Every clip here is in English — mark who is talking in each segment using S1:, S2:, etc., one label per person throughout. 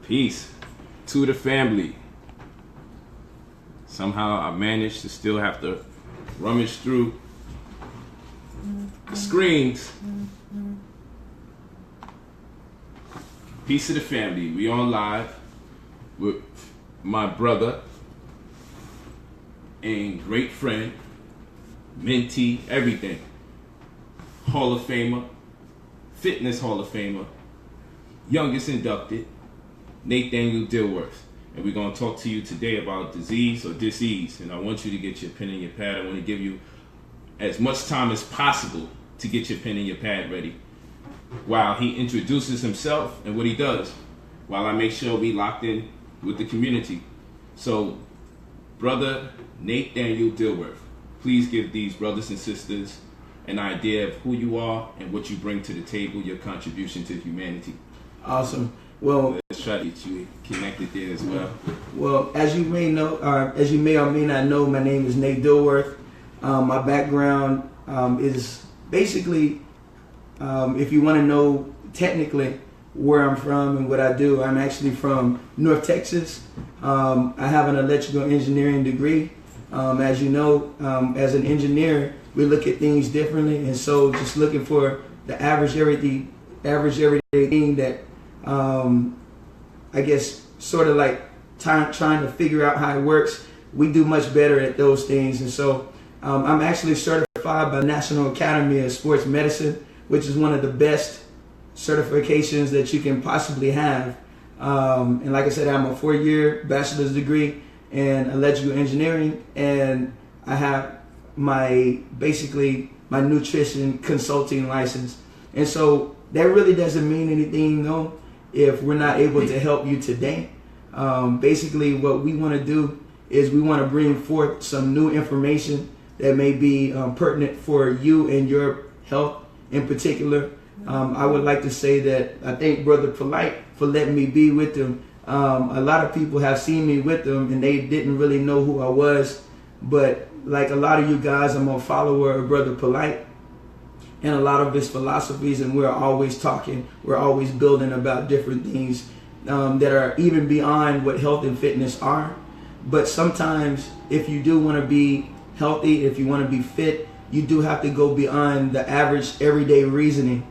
S1: Peace to the family. Somehow I managed to still have to rummage through the screens. Peace to the family. We on live with my brother and great friend, mentee, everything. Hall of Famer, fitness Hall of Famer, youngest inducted, Nathaniel Dilworth. And we're going to talk to you today about disease or disease. And I want you to get your pen and your pad. I want to give you as much time as possible to get your pen and your pad ready while he introduces himself and what he does, while I make sure we locked in with the community. So, brother Nathaniel Dilworth, please give these brothers and sisters an idea of who you are and what you bring to the table, your contribution to humanity.
S2: Awesome. Well,
S1: let's try to get you connected there as well.
S2: Well, as you may know, as you may or may not know, my name is Nate Dilworth. My background is basically, if you want to know technically where I'm from and what I do, I'm actually from North Texas. I have an electrical engineering degree. As you know, as an engineer, we look at things differently, and so just looking for the average everyday thing that I guess sort of like trying to figure out how it works. We do much better at those things, and so I'm actually certified by the National Academy of Sports Medicine, which is one of the best certifications that you can possibly have. And like I said, I'm a 4-year bachelor's degree in electrical engineering, and I have my nutrition consulting license. And so that really doesn't mean anything, though, if we're not able to help you today. Basically, what we want to do is we want to bring forth some new information that may be pertinent for you and your health in particular. I would like to say that I thank Brother Polight for letting me be with them. A lot of people have seen me with them and they didn't really know who I was, but like a lot of you guys, I'm a follower of Brother Polight and a lot of his philosophies, and we're always talking, we're always building about different things that are even beyond what health and fitness are. But sometimes if you do want to be healthy, if you want to be fit, you do have to go beyond the average everyday reasoning,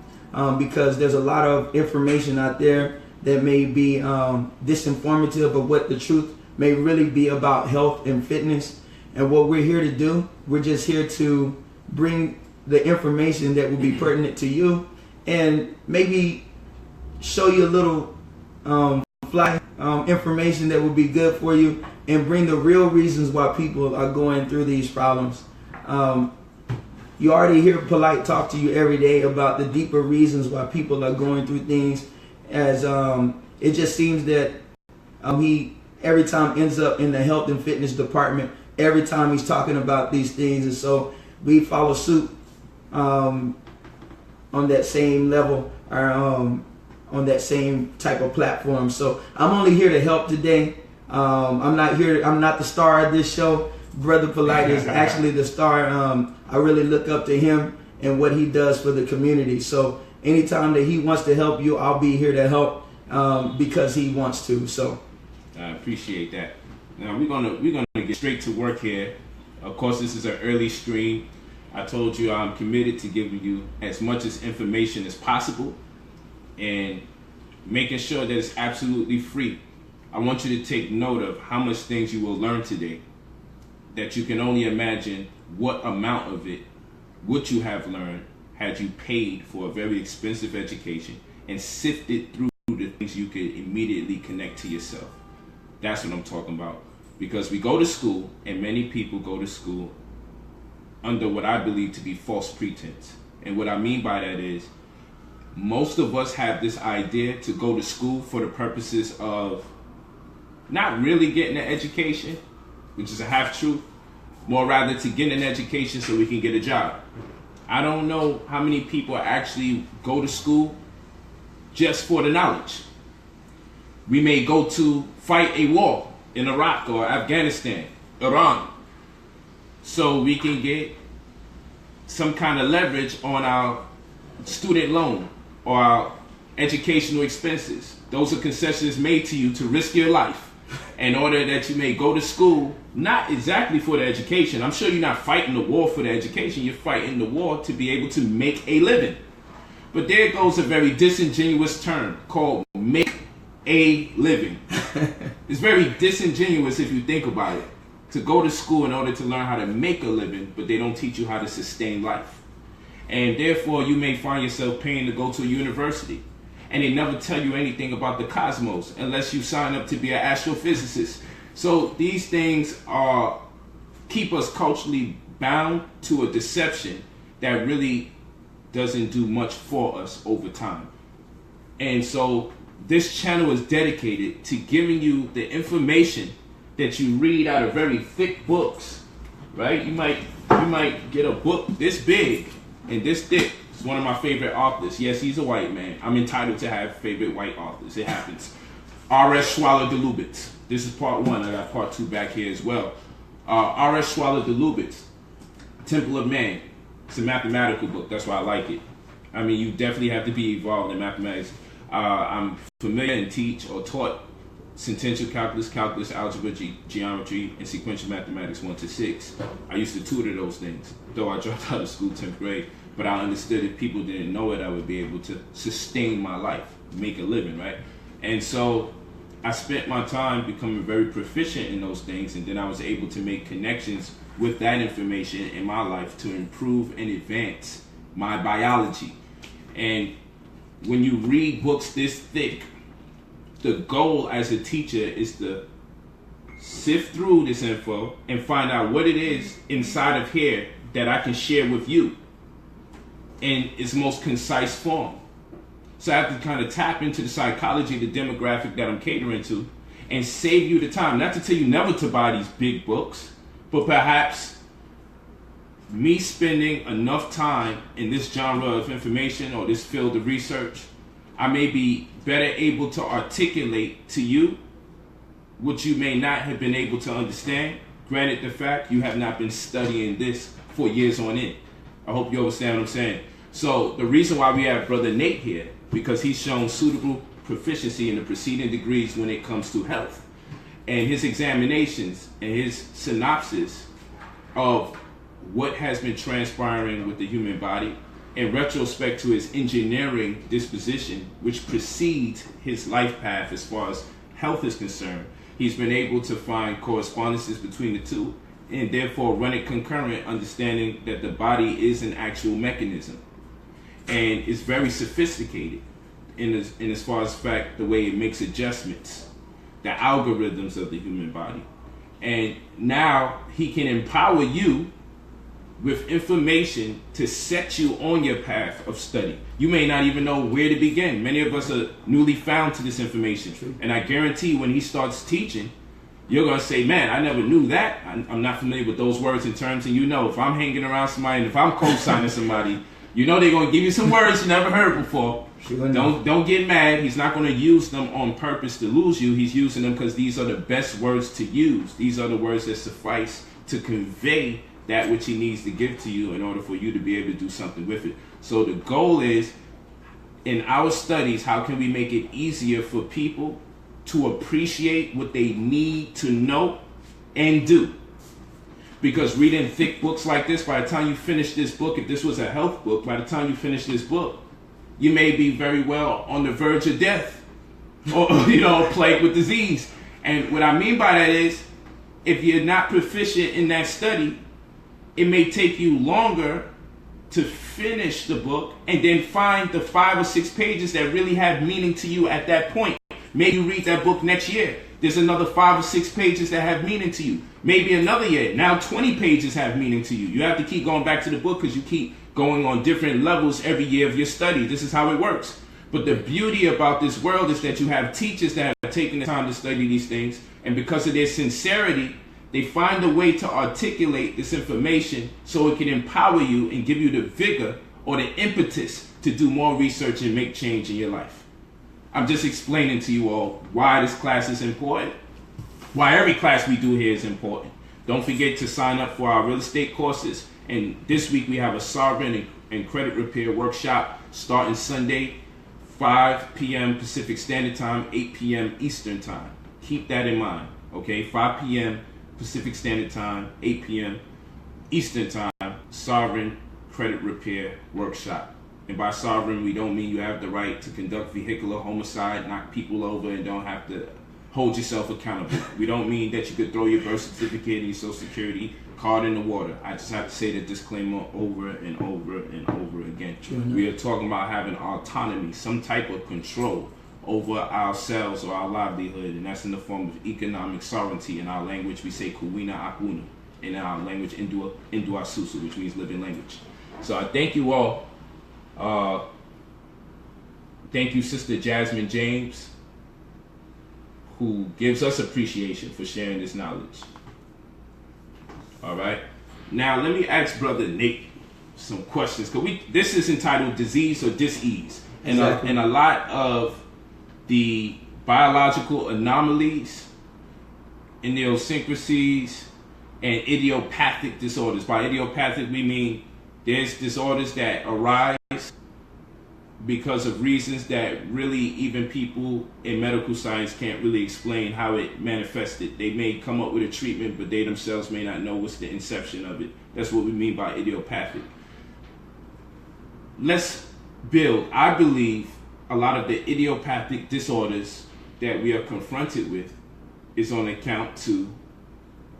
S2: because there's a lot of information out there that may be disinformative of what the truth may really be about health and fitness. And what we're here to do, we're just here to bring the information that will be pertinent to you and maybe show you a little fly information that will be good for you and bring the real reasons why people are going through these problems. You already hear Polight talk to you every day about the deeper reasons why people are going through things, as it just seems that he every time ends up in the health and fitness department every time he's talking about these things, and so we follow suit on that same level, or on that same type of platform. So I'm only here to help today. I'm not the star of this show. Brother Polight is actually the star. I really look up to him and what he does for the community. So anytime that he wants to help you, I'll be here to help because he wants to. So
S1: I appreciate that. Now we're gonna get straight to work here. Of course, this is an early stream. I told you I'm committed to giving you as much as information as possible and making sure that it's absolutely free. I want you to take note of how much things you will learn today, that you can only imagine what amount of it would you have learned had you paid for a very expensive education and sifted through the things you could immediately connect to yourself. That's what I'm talking about. Because we go to school, and many people go to school under what I believe to be false pretense. And what I mean by that is, most of us have this idea to go to school for the purposes of not really getting an education, which is a half-truth, more rather to get an education so we can get a job. I don't know how many people actually go to school just for the knowledge. We may go to fight a war in Iraq or Afghanistan, Iran, so we can get some kind of leverage on our student loan or our educational expenses. Those are concessions made to you to risk your life in order that you may go to school, not exactly for the education. I'm sure you're not fighting the war for the education. You're fighting the war to be able to make a living. But there goes a very disingenuous term called make a living. It's very disingenuous if you think about it. To go to school in order to learn how to make a living, but they don't teach you how to sustain life. And therefore, you may find yourself paying to go to a university. And they never tell you anything about the cosmos unless you sign up to be an astrophysicist. So these things keep us culturally bound to a deception that really doesn't do much for us over time. And so this channel is dedicated to giving you the information that you read out of very thick books, right? You might get a book this big and this thick. It's one of my favorite authors. Yes, he's a white man. I'm entitled to have favorite white authors. It happens. R.S. Schwaller de Lubitz. This is part 1. I got part 2 back here as well. R.S. Schwaller de Lubitz, Temple of Man. It's a mathematical book. That's why I like it. I mean, you definitely have to be involved in mathematics. I'm familiar and teach or taught sentential calculus, calculus, algebra, geometry, and sequential mathematics 1 to 6. I used to tutor those things, though I dropped out of school 10th grade. But I understood if people didn't know it, I would be able to sustain my life, make a living, right? And so I spent my time becoming very proficient in those things, and then I was able to make connections with that information in my life to improve and advance my biology. And when you read books this thick, the goal as a teacher is to sift through this info and find out what it is inside of here that I can share with you in its most concise form. So I have to kind of tap into the psychology, the demographic that I'm catering to, and save you the time. Not to tell you never to buy these big books, but perhaps me spending enough time in this genre of information or this field of research, I may be better able to articulate to you what you may not have been able to understand. Granted the fact you have not been studying this for years on end. I hope you understand what I'm saying. So the reason why we have Brother Nate here, because he's shown suitable proficiency in the preceding degrees when it comes to health. And his examinations and his synopsis of what has been transpiring with the human body in retrospect to his engineering disposition, which precedes his life path as far as health is concerned, he's been able to find correspondences between the two and therefore run it concurrent, understanding that the body is an actual mechanism. And it's very sophisticated in as far as fact, the way it makes adjustments, the algorithms of the human body. And now he can empower you with information to set you on your path of study. You may not even know where to begin. Many of us are newly found to this information. True. And I guarantee when he starts teaching, you're going to say, man, I never knew that. I'm not familiar with those words and terms. And you know, if I'm hanging around somebody and if I'm co-signing somebody, you know they're going to give you some words you never heard before. Don't get mad. He's not going to use them on purpose to lose you. He's using them because these are the best words to use. These are the words that suffice to convey that which he needs to give to you in order for you to be able to do something with it. So the goal is, in our studies, how can we make it easier for people to appreciate what they need to know and do? Because reading thick books like this, by the time you finish this book, if this was a health book, by the time you finish this book, you may be very well on the verge of death or, plagued with disease. And what I mean by that is, if you're not proficient in that study, it may take you longer to finish the book and then find the 5 or 6 pages that really have meaning to you at that point. Maybe you read that book next year. There's another 5 or 6 pages that have meaning to you. Maybe another year. Now 20 pages have meaning to you. You have to keep going back to the book because you keep going on different levels every year of your study. This is how it works. But the beauty about this world is that you have teachers that have taken the time to study these things, and because of their sincerity, they find a way to articulate this information so it can empower you and give you the vigor or the impetus to do more research and make change in your life. I'm just explaining to you all why this class is important, why every class we do here is important. Don't forget to sign up for our real estate courses. And this week we have a sovereign and credit repair workshop starting Sunday, 5 p.m. Pacific Standard Time, 8 p.m. Eastern Time. Keep that in mind, okay? 5 p.m. Pacific Standard Time, 8 p.m. Eastern Time, Sovereign Credit Repair Workshop. And by sovereign, we don't mean you have the right to conduct vehicular homicide, knock people over, and don't have to hold yourself accountable. We don't mean that you could throw your birth certificate and your social security card in the water. I just have to say the disclaimer over and over and over again. We are talking about having autonomy, some type of control over ourselves or our livelihood, and that's in the form of economic sovereignty. In our language, we say kuwina akuna. In our language, Indu Asusu, which means living language. So I thank you all. Thank you, Sister Jasmine James, who gives us appreciation for sharing this knowledge. All right. Now, let me ask Brother Nate some questions. This is entitled Disease or Dis-ease.
S2: Exactly.
S1: And a lot of the biological anomalies, idiosyncrasies, and idiopathic disorders. By idiopathic, we mean there's disorders that arise because of reasons that really even people in medical science can't really explain how it manifested. They may come up with a treatment, but they themselves may not know what's the inception of it. That's what we mean by idiopathic. Let's build. I believe a lot of the idiopathic disorders that we are confronted with is on account to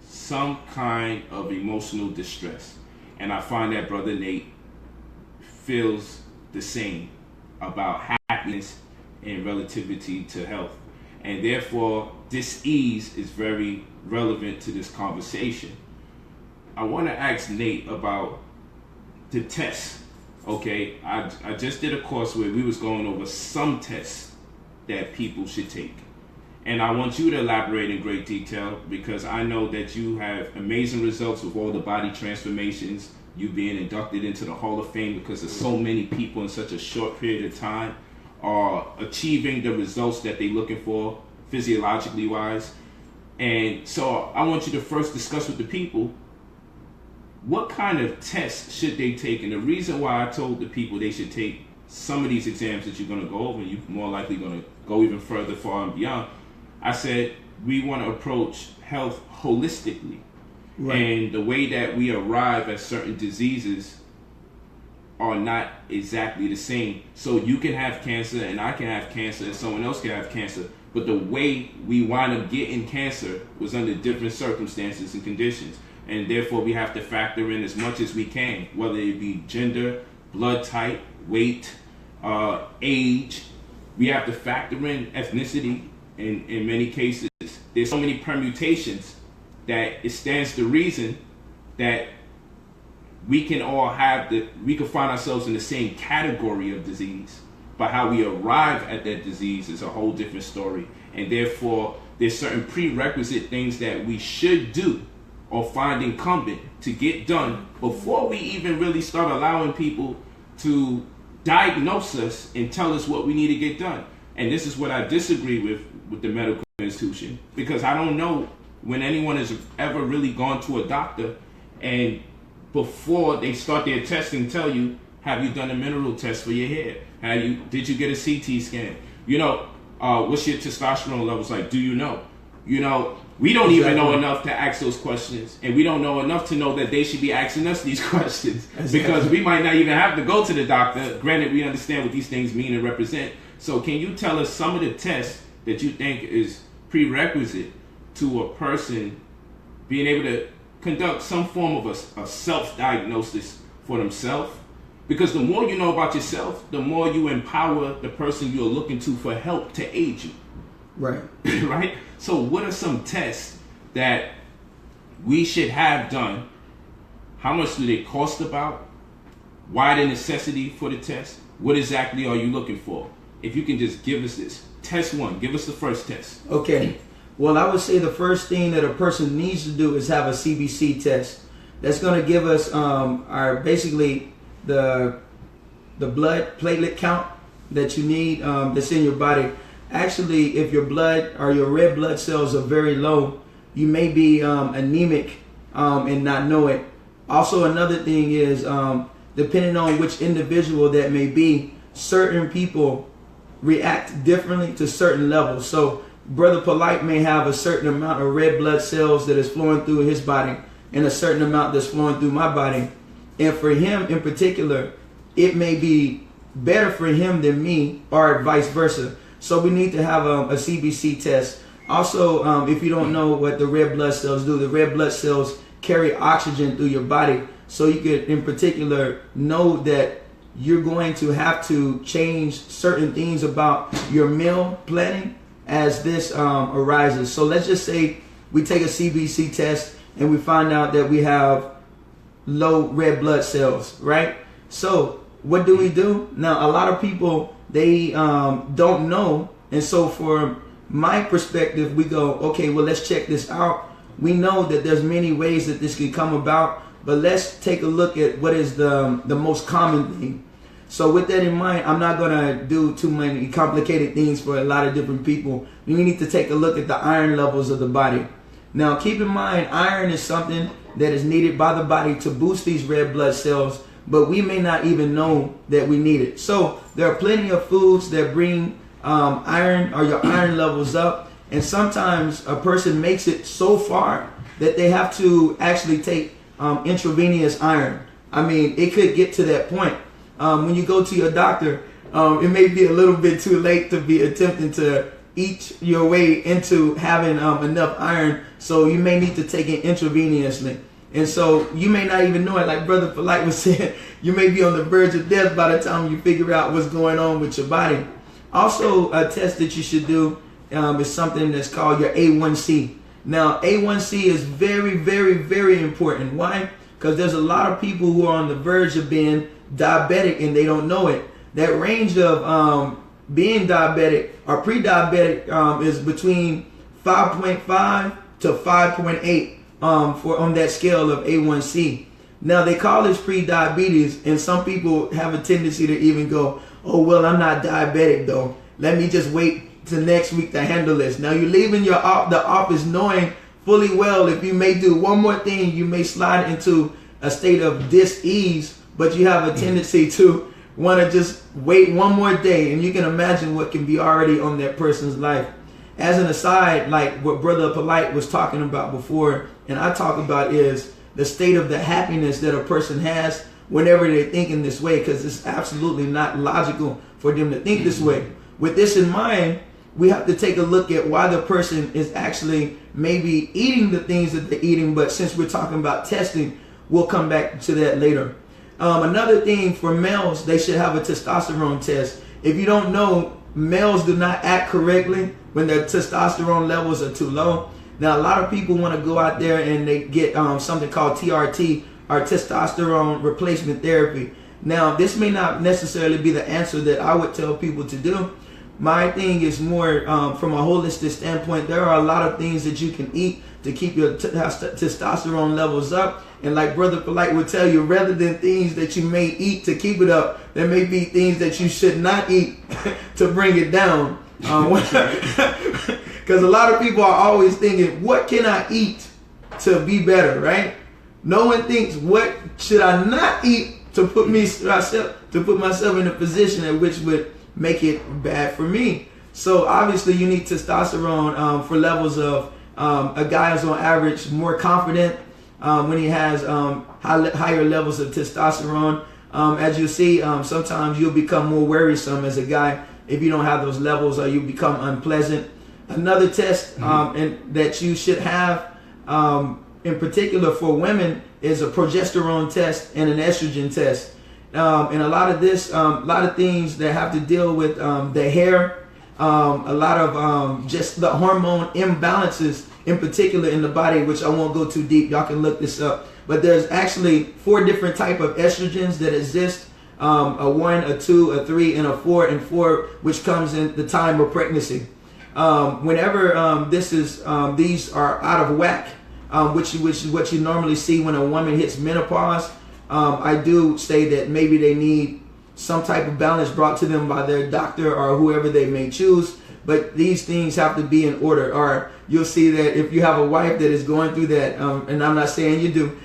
S1: some kind of emotional distress. And I find that Brother Nate feels the same about happiness and relativity to health. And therefore, dis-ease is very relevant to this conversation. I want to ask Nate about the tests. Okay, I just did a course where we was going over some tests that people should take. And I want you to elaborate in great detail because I know that you have amazing results with all the body transformations, you being inducted into the Hall of Fame because there's so many people in such a short period of time are achieving the results that they're looking for physiologically wise. And so I want you to first discuss with the people what kind of tests should they take. And the reason why I told the people they should take some of these exams that you're going to go over, and you're more likely going to go even further, far and beyond, I said we want to approach health holistically. Right. And the way that we arrive at certain diseases are not exactly the same. So you can have cancer and I can have cancer and someone else can have cancer. But the way we wind up getting cancer was under different circumstances and conditions. And therefore we have to factor in as much as we can, whether it be gender, blood type, weight, age. We have to factor in ethnicity in many cases. There's so many permutations that it stands to reason that we can all we can find ourselves in the same category of disease, but how we arrive at that disease is a whole different story. And therefore, there's certain prerequisite things that we should do or find incumbent to get done before we even really start allowing people to diagnose us and tell us what we need to get done. And this is what I disagree with the medical institution, because I don't know when anyone has ever really gone to a doctor and before they start their testing tell you, have you done a mineral test for your hair? Did you get a CT scan? What's your testosterone levels like? Do you know? We don't even know enough to ask those questions, and we don't know enough to know that they should be asking us these questions because we might not even have to go to the doctor. Granted, we understand what these things mean and represent. So can you tell us some of the tests that you think is prerequisite to a person being able to conduct some form of a self-diagnosis for themselves? Because the more you know about yourself, the more you empower the person you're looking to for help to aid you.
S2: Right.
S1: Right? So what are some tests that we should have done? How much do they cost about? Why the necessity for the test? What exactly are you looking for? If you can just give us this. Test one. Give us the first test.
S2: Okay. Well, I would say the first thing that a person needs to do is have a CBC test. That's going to give us the blood platelet count that you need that's in your body. Actually, if your blood or your red blood cells are very low, you may be anemic and not know it. Also, another thing is depending on which individual that may be, certain people react differently to certain levels. So Brother Polight may have a certain amount of red blood cells that is flowing through his body and a certain amount that's flowing through my body. And for him in particular, it may be better for him than me, or vice versa. So we need to have a CBC test. Also, if you don't know what the red blood cells do, the red blood cells carry oxygen through your body. So you could in particular know that you're going to have to change certain things about your meal planning as this arises. So let's just say we take a CBC test and we find out that we have low red blood cells, right? So what do? Now, a lot of people, they don't know. And so for my perspective, we go, okay, well, let's check this out. We know that there's many ways that this can come about, but let's take a look at what is the most common thing. So with that in mind, I'm not going to do too many complicated things for a lot of different people. We need to take a look at the iron levels of the body. Now, keep in mind, iron is something that is needed by the body to boost these red blood cells, but we may not even know that we need it. So there are plenty of foods that bring iron or your iron levels up. And sometimes a person makes it so far that they have to actually take intravenous iron. I mean, it could get to that point. When you go to your doctor, it may be a little bit too late to be attempting to eat your way into having enough iron. So you may need to take it intravenously. And so you may not even know it. Like Brother Polight was saying, you may be on the verge of death by the time you figure out what's going on with your body. Also, a test that you should do is something that's called your A1C. Now, A1C is very, very, very important. Why? Because there's a lot of people who are on the verge of being diabetic and they don't know it. That range of being diabetic or pre-diabetic is between 5.5 to 5.8 on that scale of A1C. Now, they call this pre-diabetes, and some people have a tendency to even go, oh, well, I'm not diabetic though. Let me just wait till next week to handle this. Now, you're leaving the office knowing fully well if you may do one more thing, you may slide into a state of dis-ease, but you have a tendency to want to just wait one more day, and you can imagine what can be already on that person's life. As an aside, like what Brother Polight was talking about before, and I talk about, is the state of the happiness that a person has whenever they're thinking this way, because it's absolutely not logical for them to think this way. With this in mind, we have to take a look at why the person is actually maybe eating the things that they're eating, but since we're talking about testing, we'll come back to that later. Another thing for males, they should have a testosterone test. If you don't know, males do not act correctly when their testosterone levels are too low. Now, a lot of people want to go out there and they get something called TRT, or testosterone replacement therapy. Now, this may not necessarily be the answer that I would tell people to do. My thing is more from a holistic standpoint. There are a lot of things that you can eat to keep your testosterone levels up. And like Brother Polight would tell you, rather than things that you may eat to keep it up, there may be things that you should not eat to bring it down. Because a lot of people are always thinking, what can I eat to be better, right? No one thinks, what should I not eat to put myself in a position at which would make it bad for me. So obviously you need testosterone for levels of a guy is on average more confident when he has higher levels of testosterone. As you see, sometimes you'll become more worrisome as a guy if you don't have those levels, or you become unpleasant. Another test and that you should have in particular for women is a progesterone test and an estrogen test. And a lot of this, a lot of things that have to deal with the hair, a lot of just the hormone imbalances in particular in the body, which I won't go too deep. Y'all can look this up. But there's actually 4 different type of estrogens that exist. A 1, a 2, a 3, and a 4, and 4 which comes in the time of pregnancy. Whenever these are out of whack, which is what you normally see when a woman hits menopause, I do say that maybe they need some type of balance brought to them by their doctor or whoever they may choose. But these things have to be in order. Or you'll see that if you have a wife that is going through that, and I'm not saying you do,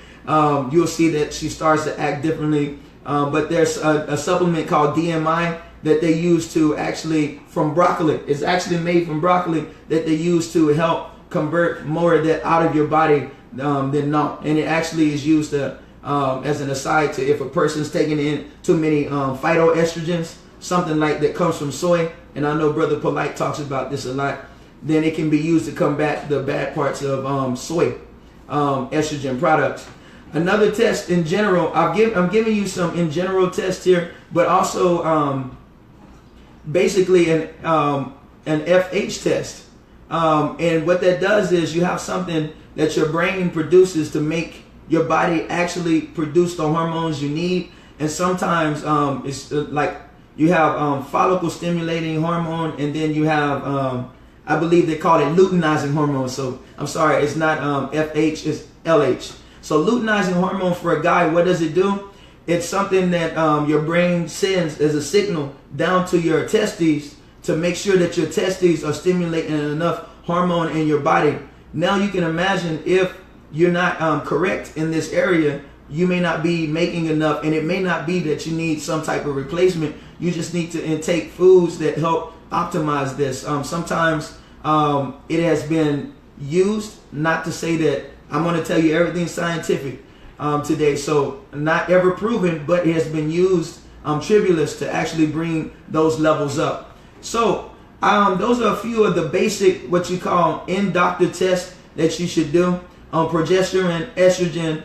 S2: you'll see that she starts to act differently. But there's a supplement called DMI that they use to actually, from broccoli. It's actually made from broccoli that they use to help convert more of that out of your body than not. And it actually is used to, as an aside, to if a person's taking in too many phytoestrogens, something like that comes from soy, and I know Brother Polight talks about this a lot, then it can be used to combat the bad parts of soy estrogen products. Another test in general, I'm giving you some in general tests here, but also basically an FH test. And what that does is you have something that your brain produces to make your body actually produce the hormones you need. And sometimes it's like you have follicle stimulating hormone, and then you have, I believe they call it luteinizing hormone. So I'm sorry, it's not FH, it's LH. So luteinizing hormone for a guy, what does it do? It's something that your brain sends as a signal down to your testes to make sure that your testes are stimulating enough hormone in your body. Now you can imagine if you're not correct in this area, you may not be making enough, and it may not be that you need some type of replacement. You just need to intake foods that help optimize this. Sometimes it has been used, not to say that I'm going to tell you everything scientific today, so not ever proven, but it has been used tribulus to actually bring those levels up. So those are a few of the basic, what you call in-doctor tests that you should do. Progesterone, estrogen,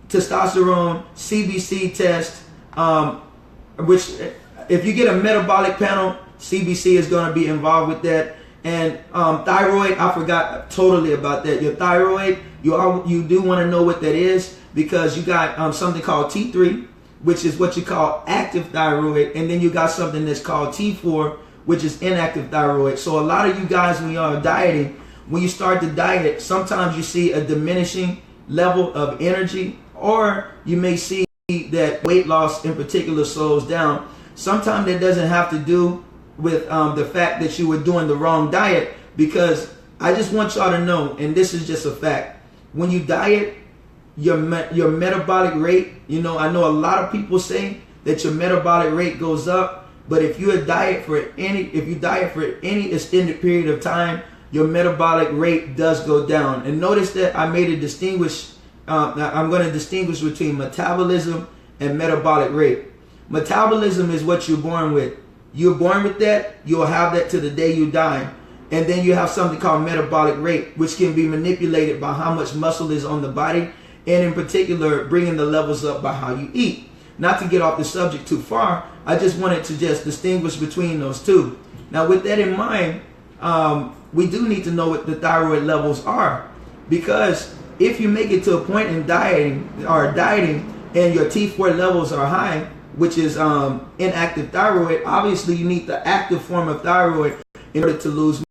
S2: testosterone, CBC test, which if you get a metabolic panel, CBC is going to be involved with that. And thyroid, I forgot totally about that. Your thyroid, you do want to know what that is, because you got something called T3, which is what you call active thyroid, and then you got something that's called T4, which is inactive thyroid. So a lot of you guys, when you are dieting, when you start to diet, sometimes you see a diminishing level of energy, or you may see that weight loss in particular slows down. Sometimes that doesn't have to do with the fact that you were doing the wrong diet, because I just want y'all to know, and this is just a fact, when you diet, your metabolic rate, you know, I know a lot of people say that your metabolic rate goes up, but if you diet for any extended period of time, your metabolic rate does go down. And notice that I made a distinguish. I'm going to distinguish between metabolism and metabolic rate. Metabolism is what you're born with. You're born with that. You'll have that to the day you die. And then you have something called metabolic rate, which can be manipulated by how much muscle is on the body, and in particular, bringing the levels up by how you eat. Not to get off the subject too far, I just wanted to just distinguish between those two. Now, with that in mind, we do need to know what the thyroid levels are, because if you make it to a point in dieting and your T4 levels are high, which is inactive thyroid, obviously you need the active form of thyroid in order to lose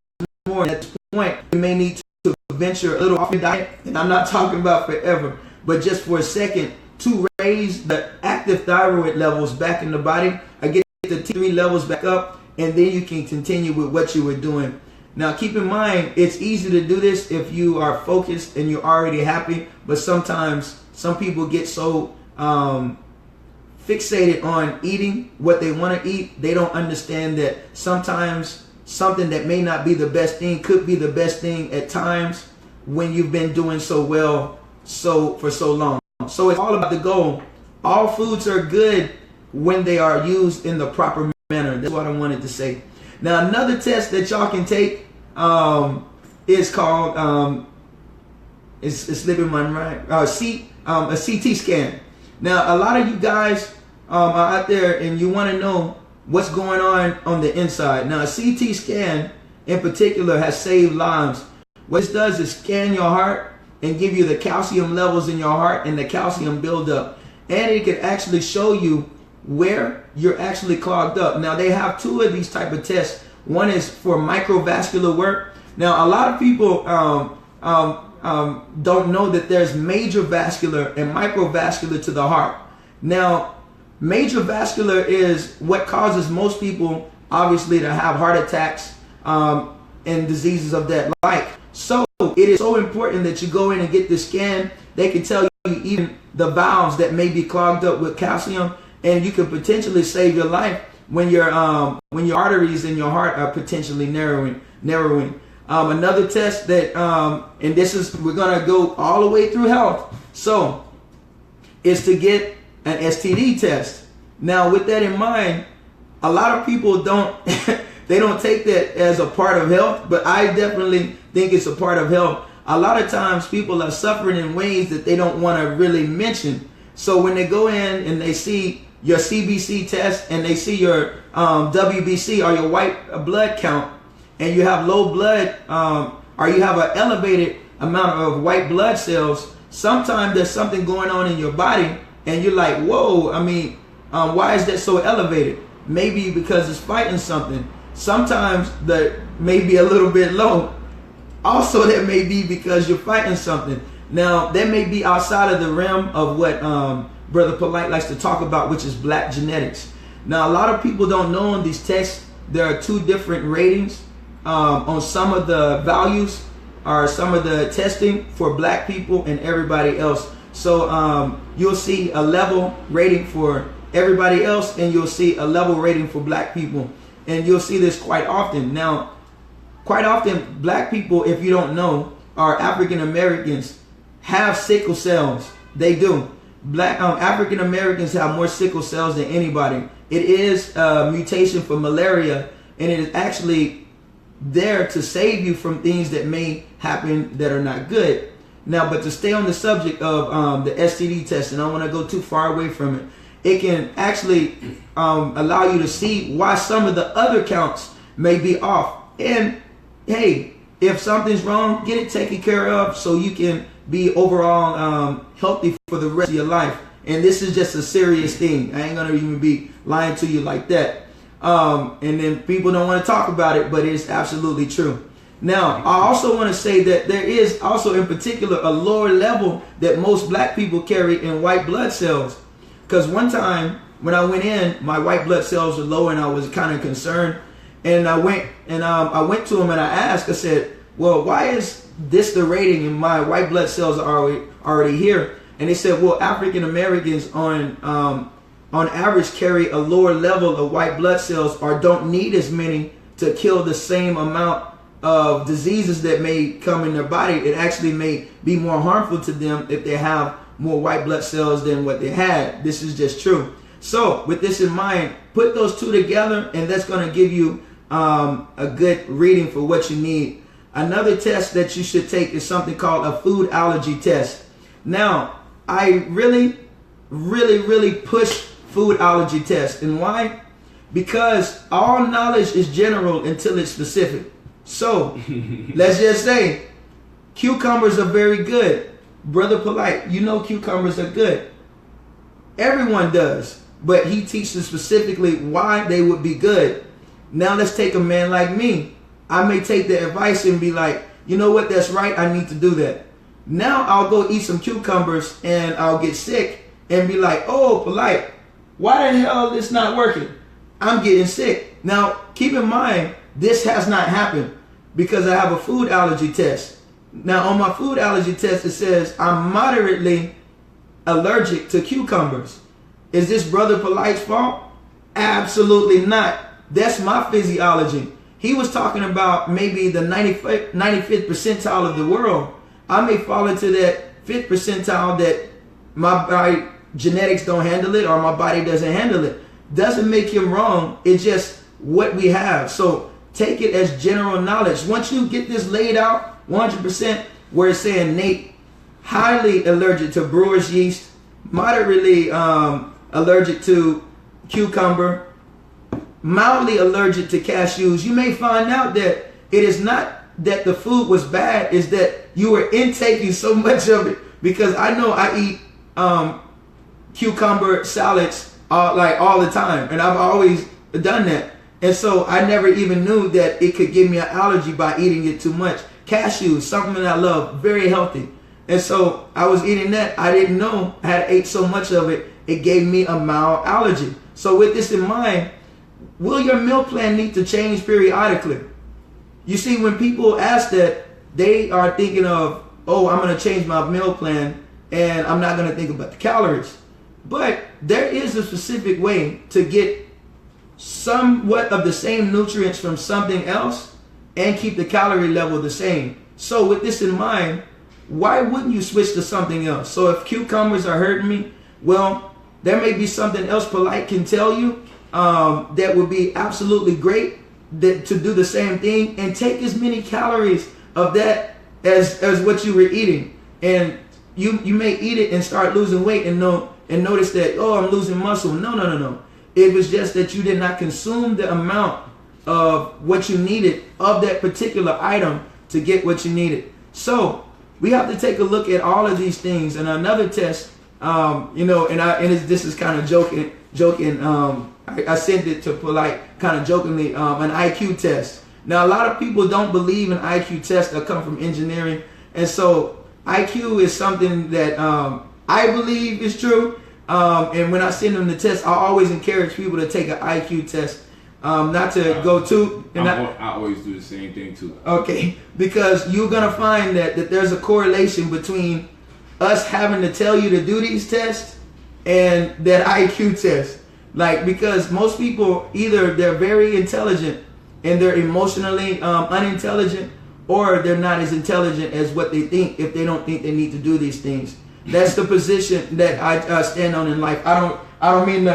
S2: more. At this point, you may need to venture a little off your diet, and I'm not talking about forever, but just for a second, to raise the active thyroid levels back in the body, get the T3 levels back up, and then you can continue with what you were doing. Now, keep in mind, it's easy to do this if you are focused and you're already happy, but sometimes some people get so fixated on eating what they want to eat, they don't understand that sometimes something that may not be the best thing could be the best thing at times when you've been doing so well for so long. So it's all about the goal. All foods are good when they are used in the proper manner. That's what I wanted to say. Now, another test that y'all can take is called it's slipping my mind. A CT scan. Now, a lot of you guys are out there and you want to know what's going on the inside. Now, a CT scan in particular has saved lives. What it does is scan your heart and give you the calcium levels in your heart and the calcium buildup. And it can actually show you where you're actually clogged up. Now, they have two of these type of tests. One is for microvascular work. Now, a lot of people don't know that there's major vascular and microvascular to the heart. Now, major vascular is what causes most people, obviously, to have heart attacks and diseases of that like. So it is so important that you go in and get this scan. They can tell you even the valves that may be clogged up with calcium, and you could potentially save your life when your arteries in your heart are potentially narrowing. Another test that, and this is, we're gonna go all the way through health. So, is to get an STD test. Now, with that in mind, a lot of people don't, they don't take that as a part of health, but I definitely think it's a part of health. A lot of times people are suffering in ways that they don't want to really mention. So when they go in and they see your CBC test and they see your WBC or your white blood count, and you have low blood or you have an elevated amount of white blood cells, sometimes there's something going on in your body and you're like, whoa, I mean, why is that so elevated? Maybe because it's fighting something. Sometimes that may be a little bit low. Also, that may be because you're fighting something. Now, that may be outside of the realm of what Brother Polight likes to talk about, which is black genetics. Now, a lot of people don't know on these tests, there are two different ratings on some of the values or some of the testing for black people and everybody else. So you'll see a level rating for everybody else, and you'll see a level rating for black people. And you'll see this quite often. Now, quite often, black people, if you don't know, are African Americans, have sickle cells. They do. Black African Americans have more sickle cells than anybody. It is a mutation for malaria, and it is actually there to save you from things that may happen that are not good. Now, but to stay on the subject of the STD test, and I don't want to go too far away from it, it can actually allow you to see why some of the other counts may be off. And hey, if something's wrong, get it taken care of so you can be overall healthy for the rest of your life. And this is just a serious thing. I ain't gonna even be lying to you like that. And then people don't want to talk about it, but it's absolutely true. Now, I also want to say that there is also in particular a lower level that most black people carry in white blood cells. Because one time when I went in, my white blood cells were low and I was kind of concerned. And I went to him and I asked, I said, well, why is this the rating and my white blood cells are already here? And they said, well, African Americans on average carry a lower level of white blood cells or don't need as many to kill the same amount of diseases that may come in their body. It actually may be more harmful to them if they have more white blood cells than what they had. This is just true. So with this in mind, put those two together and that's going to give you a good reading for what you need. Another test that you should take is something called a food allergy test. Now, I really push food allergy tests. And why? Because all knowledge is general until it's specific. So let's just say cucumbers are very good. Brother Polight, you know cucumbers are good. Everyone does. But he teaches specifically why they would be good. Now let's take a man like me. I may take the advice and be like, you know what, that's right, I need to do that. Now I'll go eat some cucumbers and I'll get sick and be like, oh, Polight, why the hell is this not working? I'm getting sick. Now, keep in mind, this has not happened because I have a food allergy test. Now, on my food allergy test, it says I'm moderately allergic to cucumbers. Is this Brother Polight's fault? Absolutely not. That's my physiology. He was talking about maybe the 95th percentile of the world. I may fall into that 5th percentile that my body genetics don't handle it or my body doesn't handle it. Doesn't make him wrong. It's just what we have. So take it as general knowledge. Once you get this laid out 100%, where it's saying Nate, highly allergic to brewer's yeast, moderately allergic to cucumber, mildly allergic to cashews, you may find out that it is not that the food was bad, is that you were intaking so much of it. Because I know I eat cucumber salads all the time, and I've always done that. And so I never even knew that it could give me an allergy by eating it too much. Cashews, something that I love, very healthy. And so I was eating that. I didn't know I had ate so much of it, it gave me a mild allergy. So with this in mind, will your meal plan need to change periodically? You see, when people ask that, they are thinking of, oh, I'm going to change my meal plan and I'm not going to think about the calories. But there is a specific way to get somewhat of the same nutrients from something else and keep the calorie level the same. So with this in mind, why wouldn't you switch to something else? So if cucumbers are hurting me, well, there may be something else Polight can tell you that would be absolutely great to do the same thing and take as many calories of that as what you were eating. And you may eat it and start losing weight and notice that, oh, I'm losing muscle. No. It was just that you did not consume the amount of what you needed of that particular item to get what you needed. So we have to take a look at all of these things. And another test, this is kind of joking. I sent it to Polight kind of jokingly, an IQ test. Now, a lot of people don't believe in IQ tests that come from engineering. And so IQ is something that I believe is true. And when I send them the test, I always encourage people to take an IQ test. Not to go too.
S1: I always do the same thing too.
S2: Okay, because you're gonna find that there's a correlation between us having to tell you to do these tests and that IQ test. Like, because most people, either they're very intelligent and they're emotionally unintelligent, or they're not as intelligent as what they think if they don't think they need to do these things. That's the position that I stand on in life. I don't mean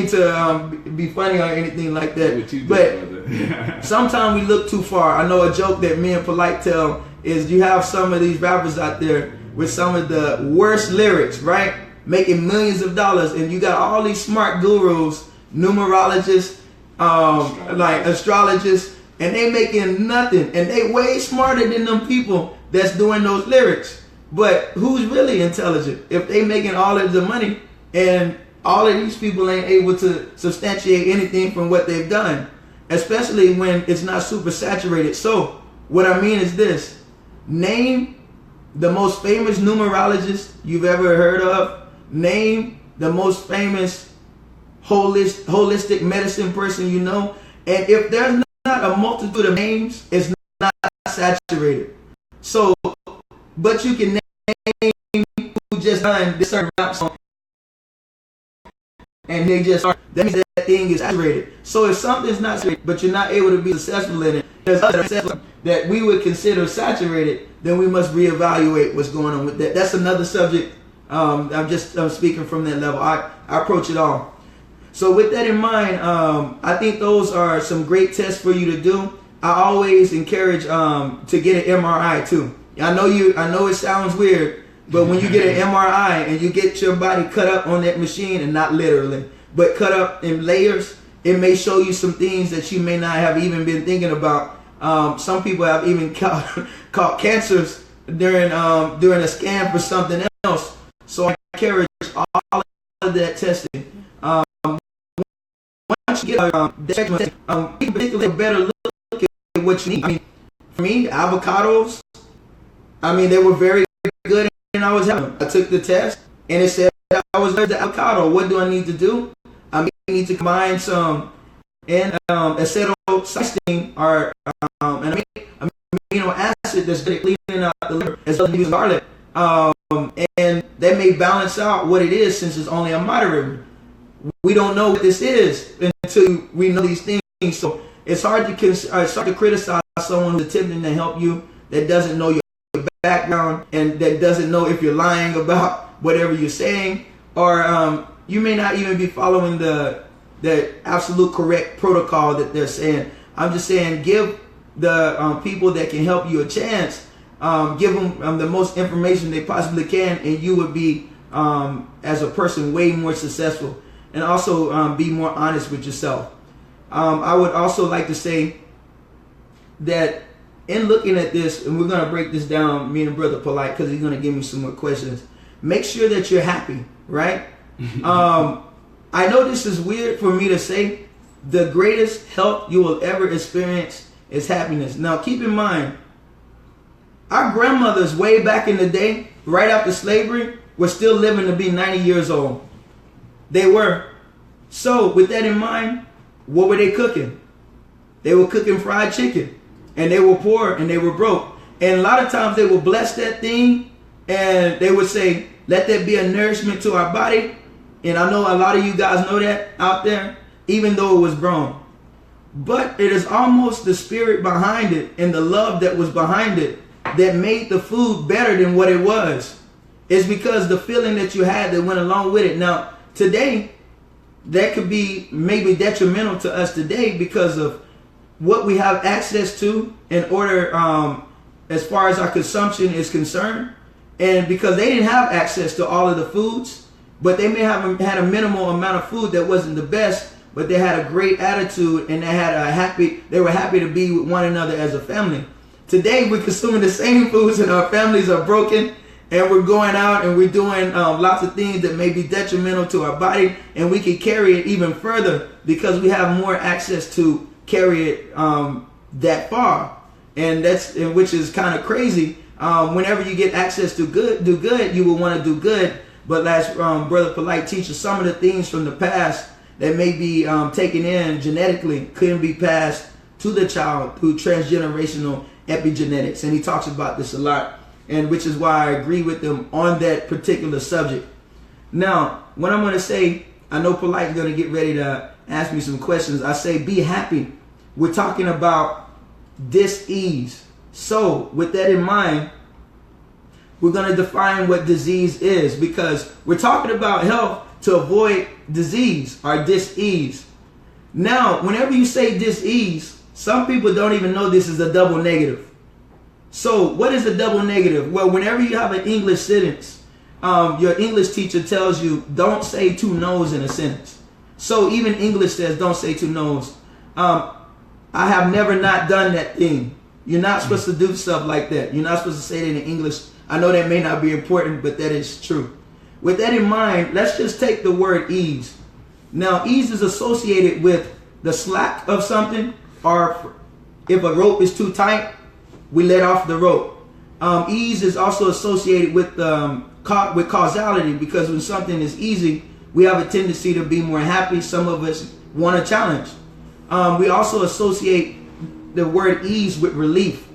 S2: to be funny or anything like that. But sometimes we look too far. I know a joke that me and Polight tell is you have some of these rappers out there with some of the worst lyrics, right? Making millions of dollars, and you got all these smart gurus, numerologists, like astrologists, and they making nothing, and they way smarter than them people that's doing those lyrics. But who's really intelligent if they making all of the money and all of these people ain't able to substantiate anything from what they've done, especially when it's not super saturated. So what I mean is this: name the most famous numerologist you've ever heard of. Name the most famous holistic medicine person you know. And if there's not a multitude of names, it's not saturated. So, but you can name who just done this certain rap song, and they just that means that thing is saturated. So if something's not saturated, but you're not able to be successful in it, there's other that we would consider saturated, then we must reevaluate what's going on with that. That's another subject. I'm speaking from that level. I approach it all. So with that in mind, I think those are some great tests for you to do. I always encourage to get an MRI too. I know it sounds weird, but when you get an MRI and you get your body cut up on that machine, and not literally, but cut up in layers, it may show you some things that you may not have even been thinking about. Some people have even caught cancers during a scan for something else. So I encourage all of that testing. Once you get particularly a better look at what you need. I mean, for me, avocados, they were very good, and I was having them. I took the test, and it said I was allergic to avocado. What do I need to do? I need to combine some acetylcysteine or an amino acid that's good at cleaning out the liver, as well as using garlic. And that may balance out what it is, since it's only a moderate. We don't know what this is until we know these things. So it's hard to criticize someone who's attempting to help you that doesn't know your background and that doesn't know if you're lying about whatever you're saying, or you may not even be following the absolute correct protocol that they're saying. I'm just saying, give the people that can help you a chance. Give them the most information they possibly can, and you would be, as a person, way more successful, and also be more honest with yourself. I would also like to say that in looking at this, and we're going to break this down, me and Brother Polight, because he's going to give me some more questions. Make sure that you're happy, right? I know this is weird for me to say. The greatest health you will ever experience is happiness. Now, keep in mind, our grandmothers way back in the day, right after slavery, were still living to be 90 years old. They were. So with that in mind, what were they cooking? They were cooking fried chicken, and they were poor and they were broke. And a lot of times they would bless that thing, and they would say, let that be a nourishment to our body. And I know a lot of you guys know that out there, even though it was wrong. But it is almost the spirit behind it and the love that was behind it that made the food better than what it was. It's because the feeling that you had that went along with it. Now, today, that could be maybe detrimental to us today because of what we have access to in order, as far as our consumption is concerned. And because they didn't have access to all of the foods, but they may have had a minimal amount of food that wasn't the best, but they had a great attitude and they were happy to be with one another as a family. Today, we're consuming the same foods and our families are broken, and we're going out and we're doing lots of things that may be detrimental to our body, and we can carry it even further because we have more access to carry it that far, and which is kind of crazy. Whenever you get access to do good, you will want to do good. But as Brother Polight teaches, some of the things from the past that may be taken in genetically couldn't be passed to the child through transgenerational epigenetics, and he talks about this a lot, and which is why I agree with them on that particular subject. Now, what I'm going to say, I know Polite is going to get ready to ask me some questions. I say be happy. We're talking about dis-ease. So, with that in mind, we're going to define what disease is, because we're talking about health to avoid disease or dis-ease. Now, whenever you say dis-ease, some people don't even know this is a double negative. So, what is a double negative? Well, whenever you have an English sentence, your English teacher tells you don't say two no's in a sentence. So, even English says don't say two no's. I have never not done that thing. You're not supposed to do stuff like that. You're not supposed to say that in English. I know that may not be important, but that is true. With that in mind, let's just take the word ease. Now, ease is associated with the slack of something, or if a rope is too tight, we let off the rope. Ease is also associated with causality, because when something is easy, we have a tendency to be more happy. Some of us want a challenge. We also associate the word ease with relief.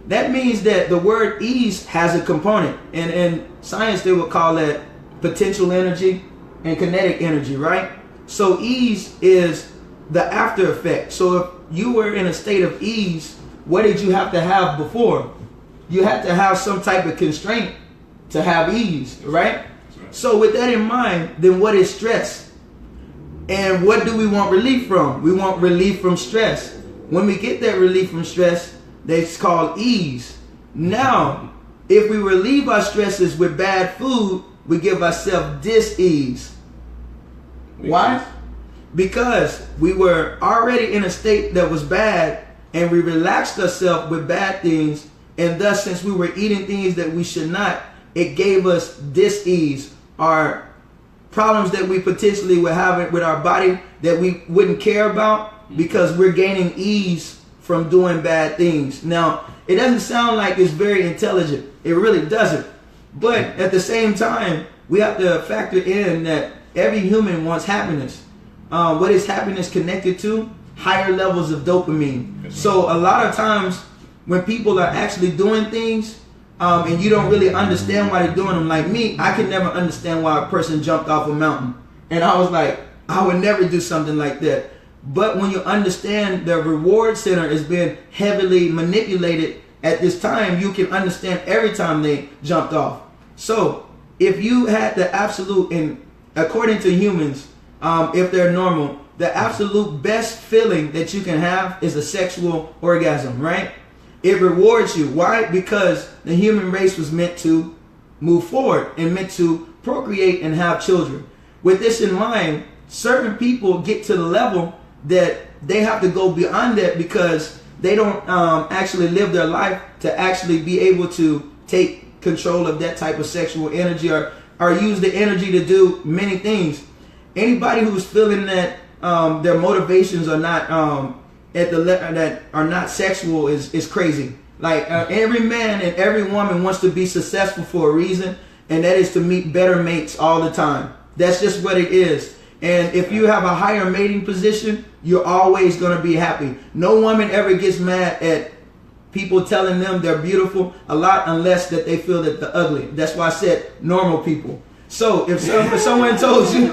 S2: That means that the word ease has a component, and in science they would call that potential energy and kinetic energy, right? So ease is the after effect. So if you were in a state of ease, what did you have to have before? You had to have some type of constraint to have ease, right? So with that in mind, then what is stress? And what do we want relief from? We want relief from stress. When we get that relief from stress, that's called ease. Now, if we relieve our stresses with bad food, we give ourselves dis-ease. Why? Because we were already in a state that was bad, and we relaxed ourselves with bad things, and thus, since we were eating things that we should not, it gave us dis-ease, or problems that we potentially would have with our body that we wouldn't care about, because we're gaining ease from doing bad things. Now, it doesn't sound like it's very intelligent. It really doesn't. But at the same time, we have to factor in that every human wants happiness. What is happiness connected to? Higher levels of dopamine. So a lot of times when people are actually doing things and you don't really understand why they're doing them, like me, I can never understand why a person jumped off a mountain. And I was like, I would never do something like that. But when you understand the reward center is being heavily manipulated at this time, you can understand every time they jumped off. So if you had the absolute, and according to humans, if they're normal, the absolute best feeling that you can have is a sexual orgasm, right? It rewards you. Why? Because the human race was meant to move forward and meant to procreate and have children. With this in mind, certain people get to the level that they have to go beyond that because they don't actually live their life to actually be able to take control of that type of sexual energy, or use the energy to do many things. Anybody who's feeling that their motivations are not at the level that are not sexual is crazy. Like every man and every woman wants to be successful for a reason, and that is to meet better mates all the time. That's just what it is. And if you have a higher mating position, you're always going to be happy. No woman ever gets mad at people telling them they're beautiful a lot, unless that they feel that they're ugly. That's why I said normal people. So if someone told you,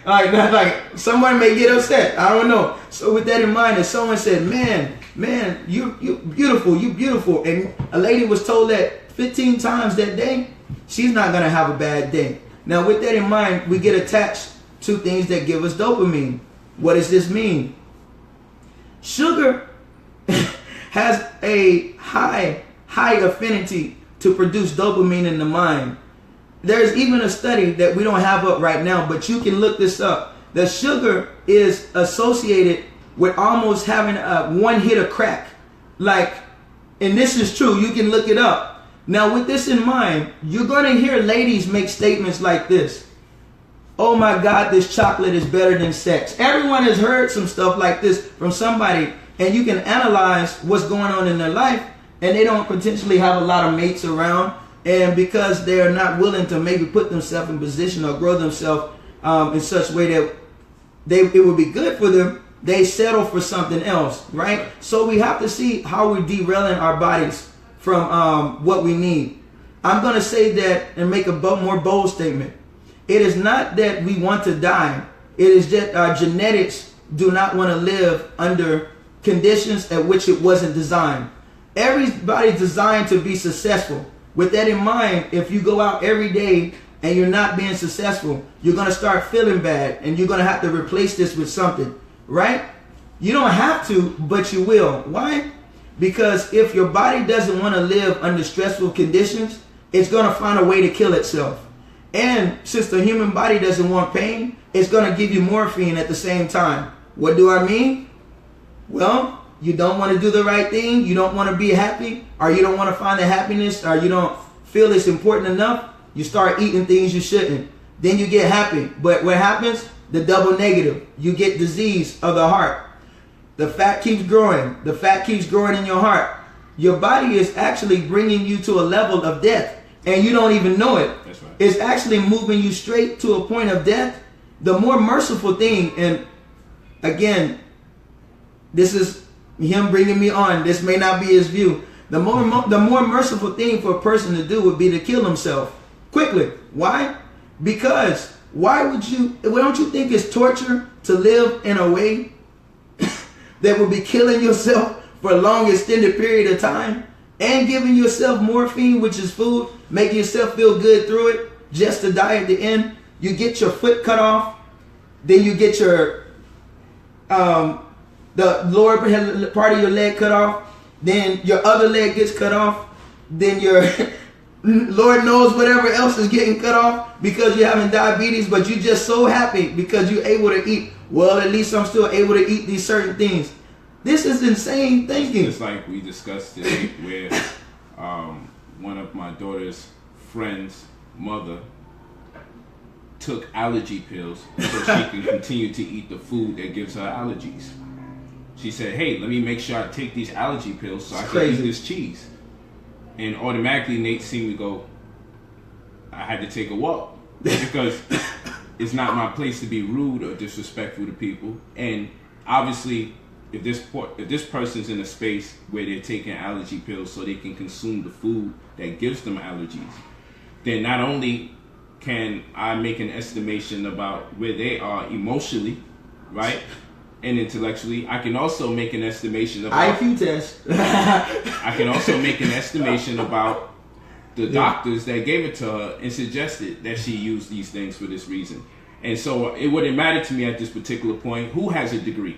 S2: like someone may get upset, I don't know. So with that in mind, if someone said, man, you beautiful, and a lady was told that 15 times that day, she's not gonna have a bad day. Now with that in mind, we get attached to things that give us dopamine. What does this mean? Sugar has a high affinity to produce dopamine in the mind. There's even a study that we don't have up right now, but you can look this up. The sugar is associated with almost having one hit of crack. Like, and this is true, you can look it up. Now with this in mind, you're going to hear ladies make statements like this. Oh my God, this chocolate is better than sex. Everyone has heard some stuff like this from somebody, and you can analyze what's going on in their life, and they don't potentially have a lot of mates around, and because they are not willing to maybe put themselves in position or grow themselves in such a way that it would be good for them, they settle for something else, right? So we have to see how we're derailing our bodies from what we need. I'm going to say that and make a more bold statement. It is not that we want to die. It is that our genetics do not want to live under conditions at which it wasn't designed. Everybody's designed to be successful. With that in mind, if you go out every day and you're not being successful, you're going to start feeling bad, and you're going to have to replace this with something, right? You don't have to, but you will. Why? Because if your body doesn't want to live under stressful conditions, it's going to find a way to kill itself. And since the human body doesn't want pain, it's going to give you morphine at the same time. What do I mean? Well, you don't want to do the right thing, you don't want to be happy, or you don't want to find the happiness, or you don't feel it's important enough, you start eating things you shouldn't. Then you get happy. But what happens? The double negative. You get disease of the heart. The fat keeps growing. The fat keeps growing in your heart. Your body is actually bringing you to a level of death, and you don't even know it.
S1: That's right.
S2: It's actually moving you straight to a point of death. The more merciful thing, and again, this is him bringing me on. This may not be his view. The more merciful thing for a person to do would be to kill himself quickly. Why? Because don't you think it's torture to live in a way that will be killing yourself for a long extended period of time, and giving yourself morphine, which is food, making yourself feel good through it, just to die at the end? You get your foot cut off, then you get your the lower part of your leg cut off, then your other leg gets cut off, then your Lord knows whatever else is getting cut off because you're having diabetes, but you're just so happy because you're able to eat. Well, at least I'm still able to eat these certain things. This is insane thinking.
S1: It's like we discussed today, where one of my daughter's friends' mother took allergy pills so she can continue to eat the food that gives her allergies. She said, hey, let me make sure I take these allergy pills so I can eat this cheese. And automatically Nate seen me go, I had to take a walk because it's not my place to be rude or disrespectful to people. And obviously, if this person's in a space where they're taking allergy pills so they can consume the food that gives them allergies, then not only can I make an estimation about where they are emotionally, right, and intellectually, I can also make an estimation about
S2: IQ test.
S1: I can also make an estimation about the doctors that gave it to her and suggested that she use these things for this reason. And so it wouldn't matter to me at this particular point who has a degree,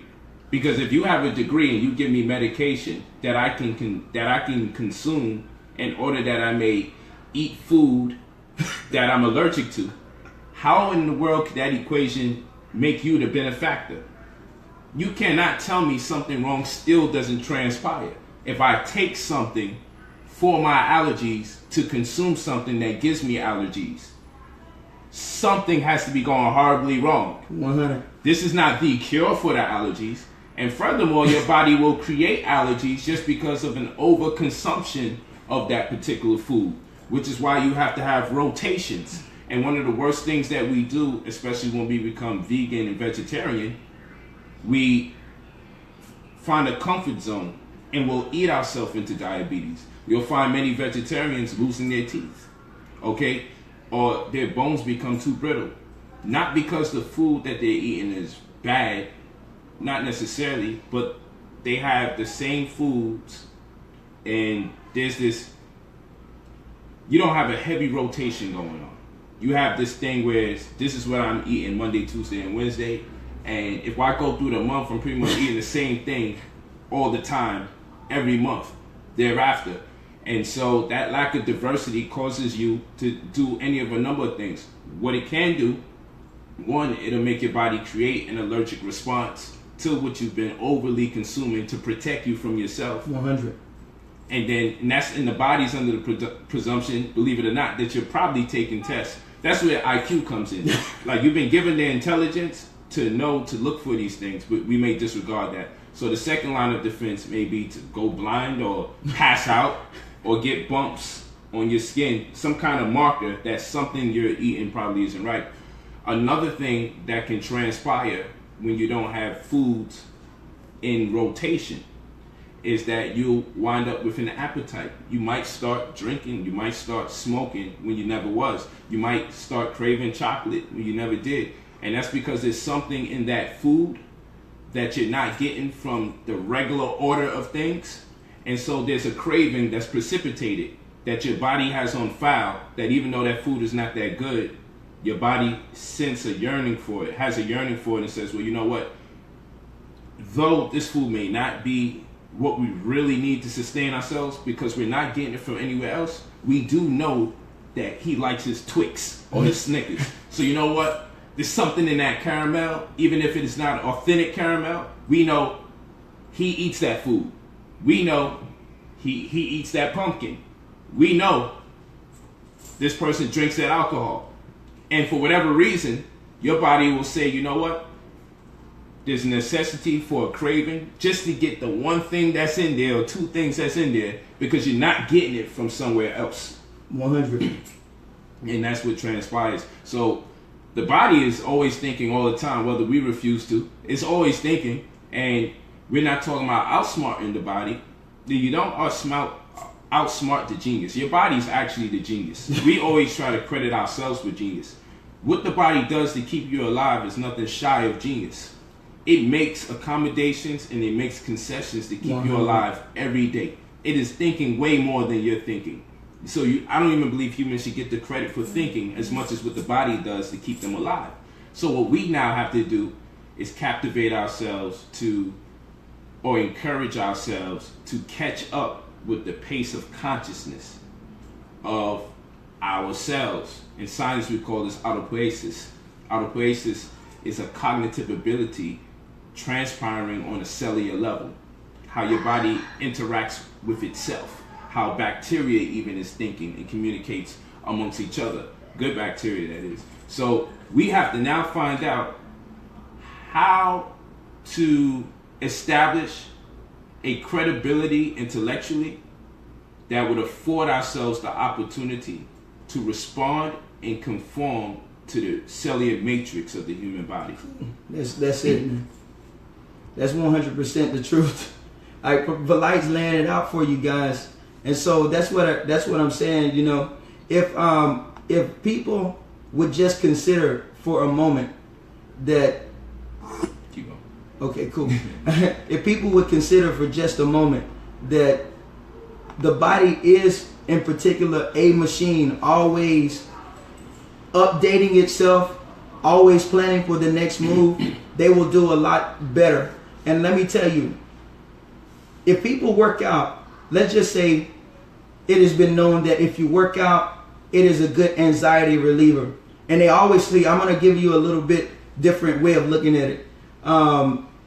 S1: because if you have a degree and you give me medication that I can consume in order that I may eat food that I'm allergic to, how in the world could that equation make you the benefactor? You cannot tell me something wrong still doesn't transpire. If I take something for my allergies to consume something that gives me allergies, something has to be going horribly wrong.
S2: 100.
S1: This is not the cure for the allergies. And furthermore, your body will create allergies just because of an overconsumption of that particular food, which is why you have to have rotations. And one of the worst things that we do, especially when we become vegan and vegetarian, we find a comfort zone and we'll eat ourselves into diabetes. You'll find many vegetarians losing their teeth, okay? Or their bones become too brittle. Not because the food that they're eating is bad, not necessarily, but they have the same foods, and there's this, you don't have a heavy rotation going on. You have this thing where this is what I'm eating Monday, Tuesday, and Wednesday, and if I go through the month, I'm pretty much eating the same thing all the time, every month thereafter. And so that lack of diversity causes you to do any of a number of things. What it can do, one, it'll make your body create an allergic response to what you've been overly consuming to protect you from yourself.
S2: 100.
S1: And that's in the body's under the presumption, believe it or not, that you're probably taking tests. That's where IQ comes in. Like, you've been given the intelligence to know to look for these things, but we may disregard that. So the second line of defense may be to go blind or pass out or get bumps on your skin, some kind of marker that something you're eating probably isn't right. Another thing that can transpire when you don't have foods in rotation is that you'll wind up with an appetite. You might start drinking, you might start smoking when you never was. You might start craving chocolate when you never did. And that's because there's something in that food that you're not getting from the regular order of things. And so there's a craving that's precipitated that your body has on file, that even though that food is not that good, your body senses a yearning for it, has a yearning for it, and says, well, you know what? Though this food may not be what we really need to sustain ourselves because we're not getting it from anywhere else, we do know that he likes his Twix or his Snickers. So you know what? There's something in that caramel, even if it is not authentic caramel, we know he eats that food. We know he eats that pumpkin. We know this person drinks that alcohol. And for whatever reason, your body will say, you know what? There's a necessity for a craving just to get the one thing that's in there or two things that's in there because you're not getting it from somewhere else.
S2: 100.
S1: And that's what transpires. So the body is always thinking all the time, whether we refuse to. It's always thinking, and we're not talking about outsmarting the body. You don't outsmart the genius. Your body's actually the genius. We always try to credit ourselves with genius. What the body does to keep you alive is nothing shy of genius. It makes accommodations and it makes concessions to keep you alive every day. It is thinking way more than you're thinking. So I don't even believe humans should get the credit for thinking as much as what the body does to keep them alive. So what we now have to do is captivate ourselves to, or encourage ourselves to catch up with the pace of consciousness of ourselves. In science, we call this autopoiesis. Autopoiesis is a cognitive ability transpiring on a cellular level. How your body interacts with itself. How bacteria even is thinking and communicates amongst each other. Good bacteria, that is. So we have to now find out how to establish a credibility intellectually that would afford ourselves the opportunity to respond and conform to the cellular matrix of the human body.
S2: That's it, man. That's 100% the truth. Polight's laying it out for you guys, and so that's what I'm saying. You know, if people would just consider for a moment that.
S1: Keep going.
S2: Okay, cool. If people would consider for just a moment that the body is, in particular, a machine, always updating itself, always planning for the next move, they will do a lot better. And let me tell you, if people work out, let's just say it has been known that if you work out, it is a good anxiety reliever. And they always say, I'm going to give you a little bit different way of looking at it.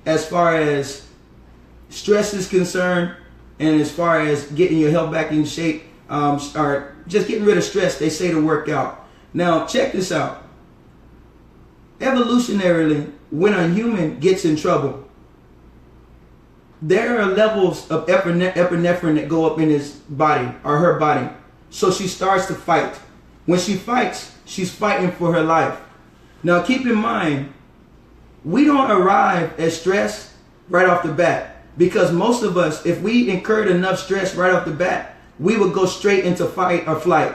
S2: As far as stress is concerned, and as far as getting your health back in shape, or just getting rid of stress, they say to work out. Now, check this out. Evolutionarily, when a human gets in trouble, there are levels of epinephrine that go up in his body or her body. So she starts to fight. When she fights, she's fighting for her life. Now, keep in mind, we don't arrive at stress right off the bat. Because most of us, if we incurred enough stress right off the bat, we would go straight into fight or flight.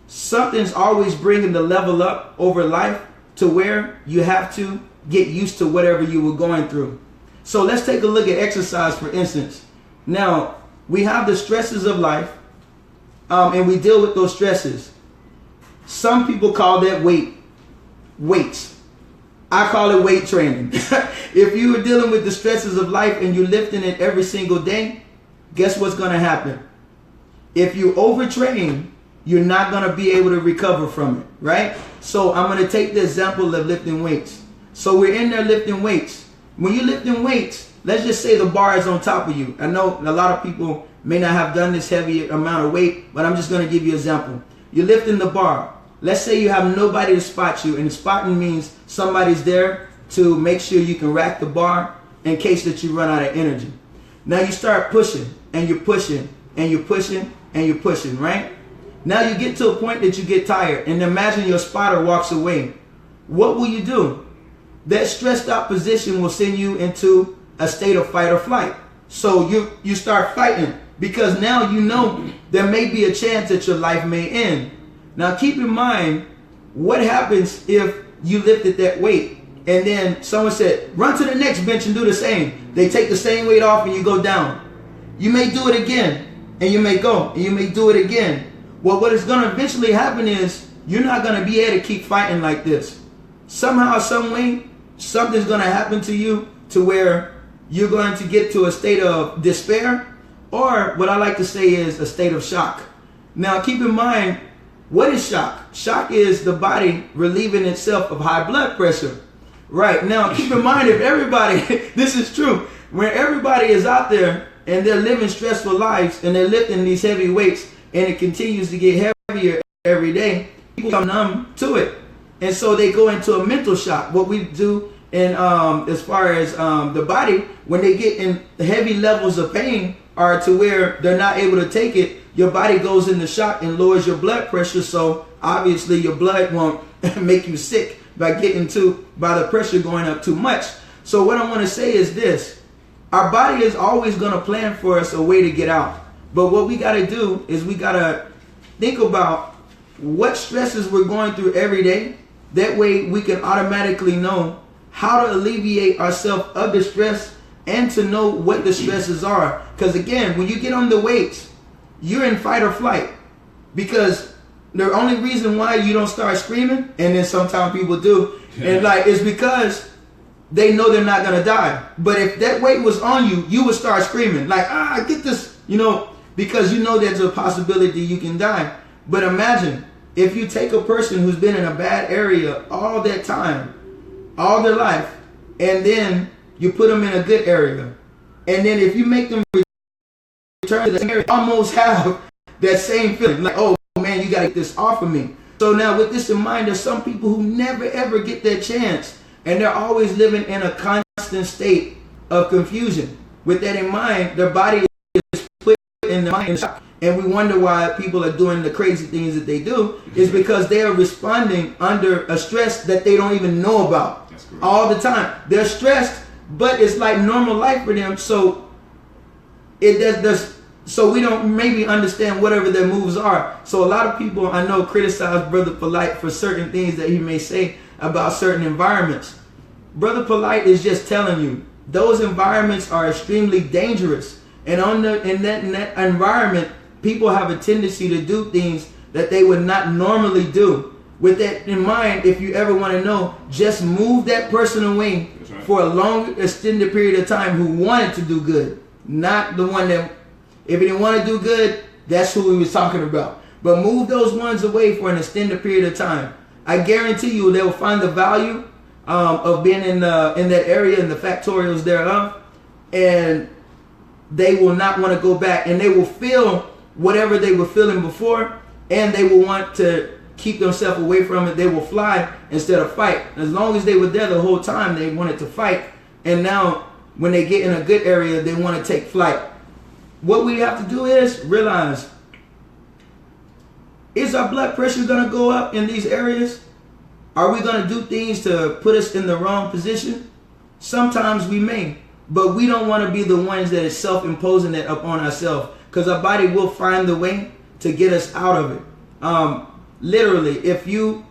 S2: Something's always bringing the level up over life to where you have to get used to whatever you were going through. So let's take a look at exercise, for instance. Now, we have the stresses of life, and we deal with those stresses. Some people call that weights. I call it weight training. If you are dealing with the stresses of life and you're lifting it every single day, guess what's going to happen? If you overtrain, you're not going to be able to recover from it, right? So I'm going to take the example of lifting weights. So we're in there lifting weights. When you're lifting weights, let's just say the bar is on top of you. I know a lot of people may not have done this heavy amount of weight, but I'm just going to give you an example. You're lifting the bar. Let's say you have nobody to spot you, and spotting means somebody's there to make sure you can rack the bar in case that you run out of energy. Now you start pushing, and you're pushing, and you're pushing, and you're pushing, right? Now you get to a point that you get tired, and imagine your spotter walks away. What will you do? That stressed out position will send you into a state of fight or flight. So you start fighting, because now you know there may be a chance that your life may end. Now keep in mind, what happens if you lifted that weight and then someone said, run to the next bench and do the same. They take the same weight off and you go down. You may do it again and you may go and you may do it again. Well, what is going to eventually happen is you're not going to be able to keep fighting like this. Somehow, some way, something's going to happen to you to where you're going to get to a state of despair, or what I like to say is a state of shock. Now keep in mind, what is shock? Shock is the body relieving itself of high blood pressure. Right. Now, keep in mind, if everybody, this is true, when everybody is out there and they're living stressful lives and they're lifting these heavy weights and it continues to get heavier every day, people become numb to it. And so they go into a mental shock. What we do in as far as the body, when they get in heavy levels of pain or to where they're not able to take it, your body goes into shock and lowers your blood pressure. So obviously your blood won't make you sick by the pressure going up too much. So what I want to say is this: our body is always going to plan for us a way to get out. But what we got to do is we got to think about what stresses we're going through every day. That way we can automatically know how to alleviate ourselves of the stress and to know what the stresses are. Because again, when you get on the weights, you're in fight or flight, because the only reason why you don't start screaming, and then sometimes people do, and it's because they know they're not going to die. But if that weight was on you, you would start screaming get this, because you know there's a possibility you can die. But imagine if you take a person who's been in a bad area all that time, all their life, and then you put them in a good area, and then if you make them return to the area, almost have that same feeling, like, oh man, you gotta get this off of me. So now with this in mind, there's some people who never ever get that chance, and they're always living in a constant state of confusion. With that in mind, their body is put in the mind shock, and we wonder why people are doing the crazy things that they do, is because they are responding under a stress that they don't even know about all the time. They're stressed, but it's like normal life for them. So so we don't maybe understand whatever their moves are. So a lot of people I know criticize Brother Polight for certain things that he may say about certain environments. Brother Polight is just telling you those environments are extremely dangerous, and in that environment, people have a tendency to do things that they would not normally do. With that in mind, if you ever want to know, just move that person away for a long extended period of time who wanted to do good. Not the one that, if he didn't want to do good, that's who he was talking about. But move those ones away for an extended period of time. I guarantee you they will find the value of being in that area and the factorials thereof, and they will not want to go back, and they will feel whatever they were feeling before, and they will want to keep themselves away from it. They will fly instead of fight. As long as they were there the whole time, they wanted to fight, and now when they get in a good area, they want to take flight. What we have to do is realize, is our blood pressure going to go up in these areas? Are we going to do things to put us in the wrong position? Sometimes we may. But we don't want to be the ones that is self-imposing that upon ourselves, because our body will find the way to get us out of it. Literally, if you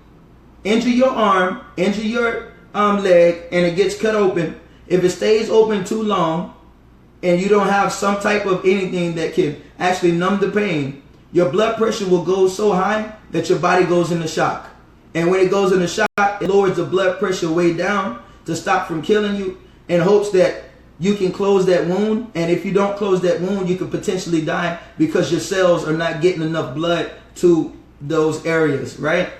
S2: injure your arm, injure your leg, and it gets cut open, if it stays open too long and you don't have some type of anything that can actually numb the pain, your blood pressure will go so high that your body goes into shock. And when it goes into shock, it lowers the blood pressure way down to stop from killing you, in hopes that you can close that wound. And if you don't close that wound, you could potentially die because your cells are not getting enough blood to those areas, right?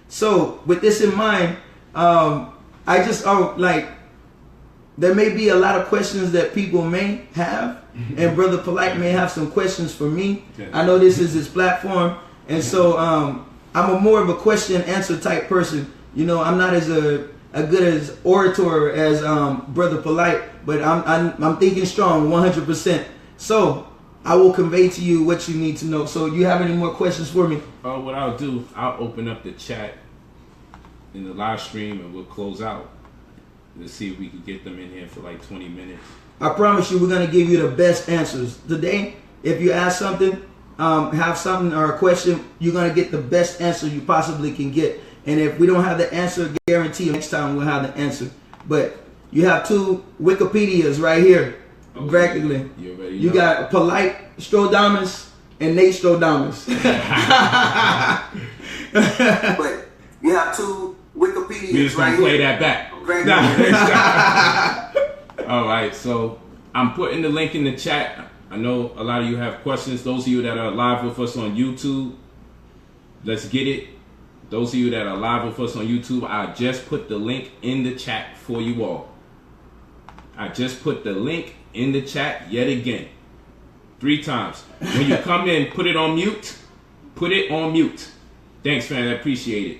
S2: So with this in mind, I just there may be a lot of questions that people may have, and Brother Polight may have some questions for me. I know this is his platform, and so I'm a more of a question answer type person. You know, I'm not as a good as orator as Brother Polight, but I'm thinking strong 100%. So I will convey to you what you need to know. So you have any more questions for me?
S1: What I'll do, I'll open up the chat in the live stream and we'll close out. Let's see if we can get them in here for like 20 minutes.
S2: I promise you, we're going to give you the best answers. Today, if you ask something, have something or a question, you're going to get the best answer you possibly can get. And if we don't have the answer, guarantee you next time we'll have the answer. But you have two Wikipedias right here, practically. You got Polight Strodamus and Nate Strodamus. But you have two Wikipedias.
S1: We just gonna play that back. All right, so I'm putting the link in the chat. I know a lot of you have questions. Those of you that are live with us on YouTube, let's get it. Those of you that are live with us on YouTube, I just put the link in the chat for you all. I just put the link in the chat yet again. 3 times. When you come in, put it on mute. Put it on mute. Thanks, man. I appreciate it.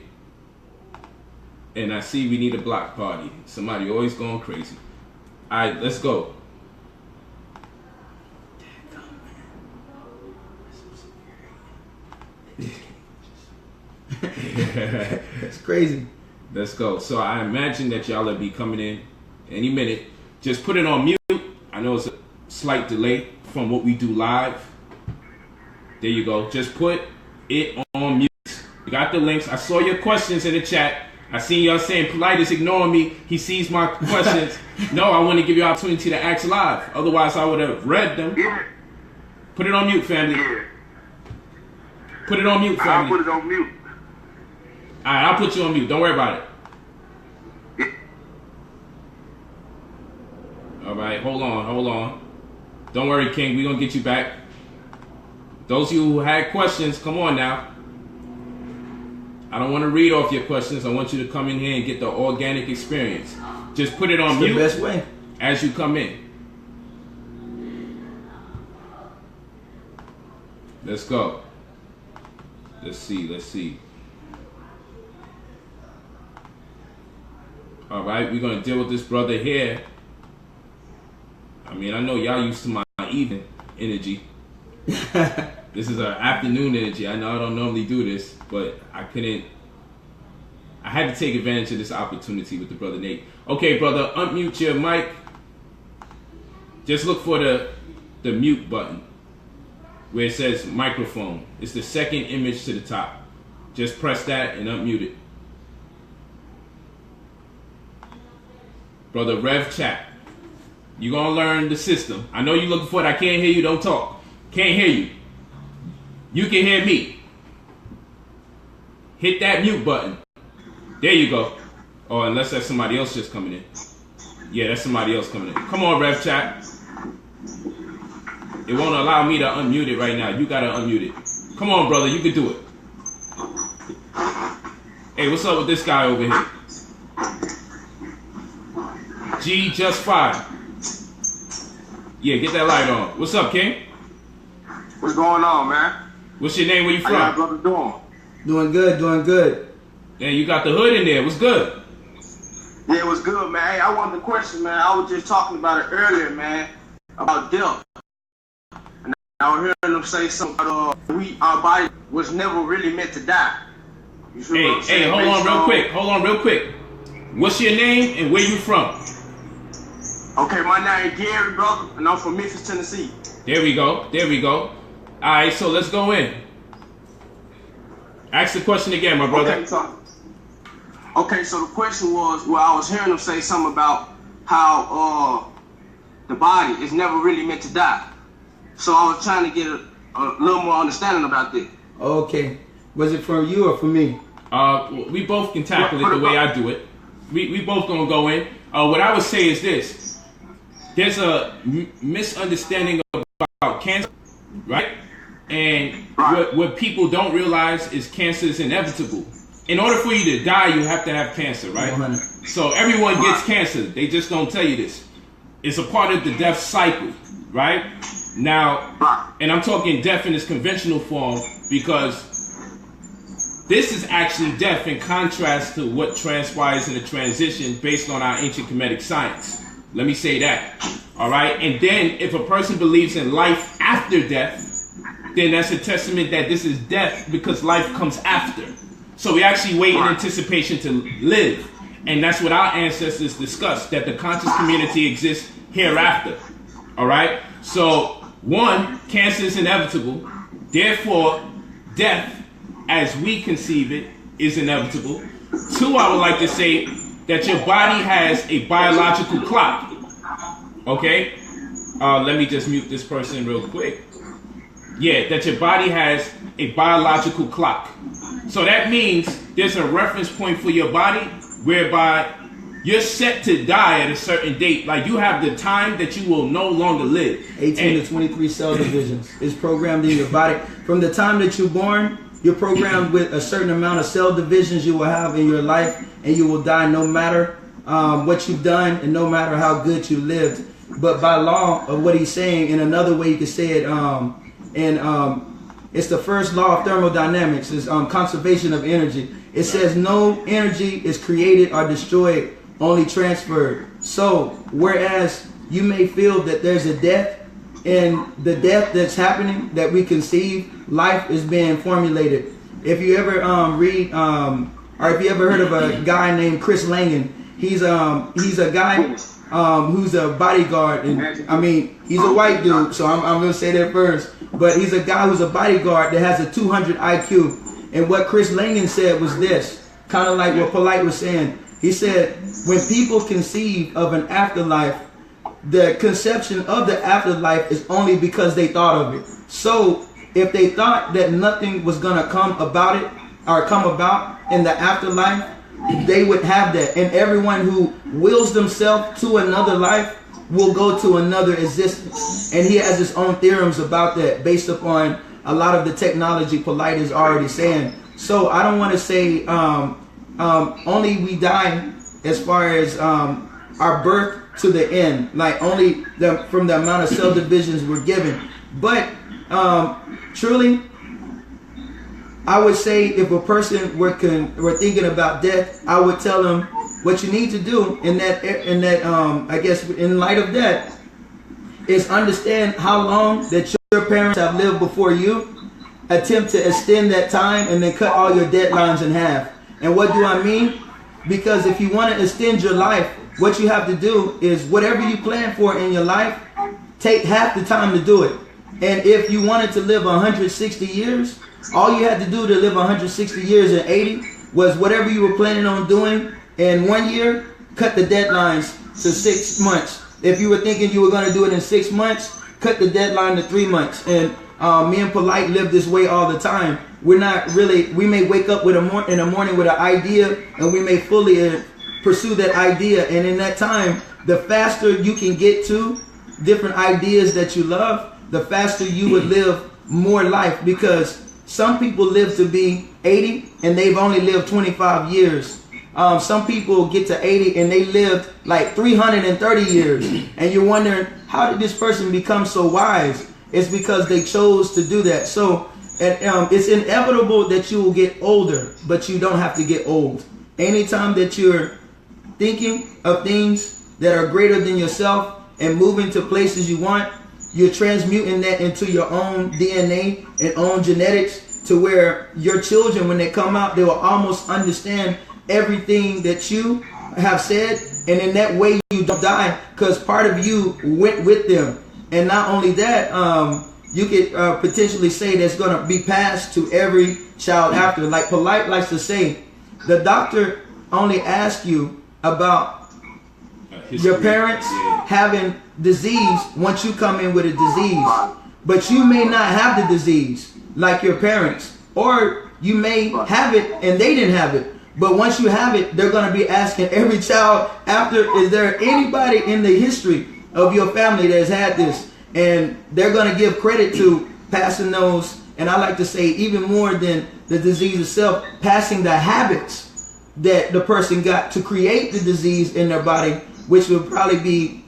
S1: And I see we need a block party. Somebody always going crazy. All right, let's go.
S2: It's crazy.
S1: Let's go. So I imagine that y'all will be coming in any minute. Just put it on mute. I know it's a slight delay from what we do live. There you go. Just put it on mute. You got the links. I saw your questions in the chat. I seen y'all saying Polight is ignoring me. He sees my questions. No, I want to give you an opportunity to ask live. Otherwise, I would have read them. Put it on mute, family. Put it on mute, family.
S3: I'll put it on mute.
S1: All right, I'll put you on mute. Don't worry about it. All right, hold on. Don't worry, King. We're going to get you back. Those of you who had questions, come on now. I don't want to read off your questions. I want you to come in here and get the organic experience. Just put it on mute.
S2: It's the best way.
S1: As you come in. Let's go. Let's see. All right, we're going to deal with this brother here. I mean, I know y'all used to my evening energy. This is our afternoon energy. I know I don't normally do this, but I had to take advantage of this opportunity with the brother Nate. Okay, brother, unmute your mic. Just look for the mute button where it says microphone. It's the second image to the top. Just press that and unmute it. Brother Rev Chat, you're going to learn the system. I know you're looking for it. I can't hear you. Don't talk. Can't hear you. You can hear me. Hit that mute button. There you go. Oh, unless that's somebody else just coming in. Yeah, that's somebody else coming in. Come on, Rev Chat. It won't allow me to unmute it right now. You got to unmute it. Come on, brother. You can do it. Hey, what's up with this guy over here? G just fine. Yeah, get that light on. What's up, King?
S3: What's going on, man?
S1: What's your name? Where you from?
S3: How y'all brother doing?
S2: Doing good.
S1: Damn, you got the hood in there. What's good?
S3: Yeah, it was good, man. Hey, I wanted to question, man. I was just talking about it earlier, man, about death. And I was hearing them say something about our body was never really meant to die. You see what I'm saying?
S1: Hold on real quick. What's your name and where you from?
S3: Okay, my name is Gary, brother, and I'm from Memphis, Tennessee.
S1: There we go. There we go. All right, so let's go in. Ask the question again, my brother.
S3: Okay, so the question was, well, I was hearing them say something about how the body is never really meant to die. So I was trying to get a little more understanding about that.
S2: Okay. Was it from you or from me?
S1: We both can tackle it the way I do it. We both gonna go in. What I would say is this. There's a misunderstanding about cancer, right? And what people don't realize is cancer is inevitable. In order for you to die, you have to have cancer, right?
S2: 100.
S1: So everyone gets cancer. They just don't tell you this. It's a part of the death cycle, right? Now, and I'm talking death in its conventional form because this is actually death in contrast to what transpires in the transition based on our ancient Kemetic science. Let me say that. All right. And then if a person believes in life after death, then that's a testament that this is death because life comes after. So we actually wait in anticipation to live. And that's what our ancestors discussed, that the conscious community exists hereafter. All right. So one, cancer is inevitable. Therefore, death as we conceive it is inevitable. Two, I would like to say that your body has a biological clock. Okay? Let me just mute this person real quick. Yeah, that your body has a biological clock. So that means there's a reference point for your body whereby you're set to die at a certain date. Like you have the time that you will no longer live.
S2: 18 to 23 cell divisions is programmed in your body. From the time that you're born, you're programmed with a certain amount of cell divisions you will have in your life, and you will die no matter what you've done and no matter how good you lived. But by law of what he's saying, in another way you could say it, it's the first law of thermodynamics, is conservation of energy. It says no energy is created or destroyed, only transferred. So whereas you may feel that there's a death, and the death that's happening that we conceive, life is being formulated. If you ever read or if you ever heard of a guy named Chris Langan, he's a guy who's a bodyguard, and I mean he's a white dude, so I'm gonna say that first. But he's a guy who's a bodyguard that has a 200 IQ. And what Chris Langan said was this, kind of like what Polight was saying. He said when people conceive of an afterlife, the conception of the afterlife is only because they thought of it. So if they thought that nothing was going to come about it or come about in the afterlife, they would have that. And everyone who wills themselves to another life will go to another existence. And he has his own theorems about that based upon a lot of the technology Polight is already saying. So I don't want to say only we die as far as our birth to the end, like only from the amount of cell divisions we're given. But truly, I would say if a person were thinking about death, I would tell them what you need to do in that I guess in light of that is understand how long that your parents have lived before you, attempt to extend that time, and then cut all your deadlines in half. And what do I mean? Because if you want to extend your life, what you have to do is whatever you plan for in your life, take half the time to do it. And if you wanted to live 160 years, all you had to do to live 160 years in 80 was whatever you were planning on doing in 1 year, cut the deadlines to 6 months. If you were thinking you were going to do it in 6 months, cut the deadline to 3 months. And me and Polight live this way all the time. We're not really, we may wake up in the morning with an idea, and we may fully pursue that idea. And in that time, the faster you can get to different ideas that you love, the faster you would live more life. Because some people live to be 80 and they've only lived 25 years. Some people get to 80 and they lived like 330 years. And you're wondering, how did this person become so wise? It's because they chose to do that. So it's inevitable that you will get older, but you don't have to get old. Anytime that you're thinking of things that are greater than yourself and moving to places you want, you're transmuting that into your own DNA and own genetics, to where your children, when they come out, they will almost understand everything that you have said and in that way you don't die because part of you went with them. And not only that, you could potentially say that's going to be passed to every child after. Like Polight likes to say, the doctor only asks you about your parents having disease once you come in with a disease. But you may not have the disease like your parents, or you may have it and they didn't have it. But once you have it, they're going to be asking every child after, is there anybody in the history of your family that has had this? And they're going to give credit to passing those, and I like to say even more than the disease itself, passing the habits that the person got to create the disease in their body, which would probably be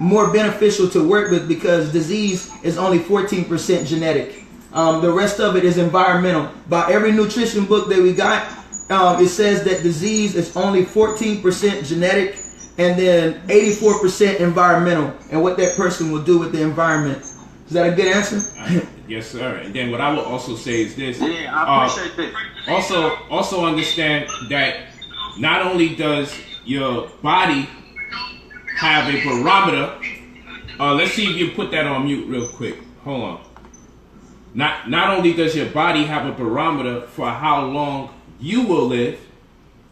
S2: more beneficial to work with because disease is only 14% genetic. The rest of it is environmental. By every nutrition book that we got, it says that disease is only 14% genetic and then 84% environmental, and what that person will do with the environment. Is that a good answer?
S1: Yes, sir. And then what I will also say is this.
S3: Yeah, I appreciate that.
S1: Also understand that not only does your body have a barometer. Let's see if you put that on mute real quick. Hold on. Not only does your body have a barometer for how long you will live,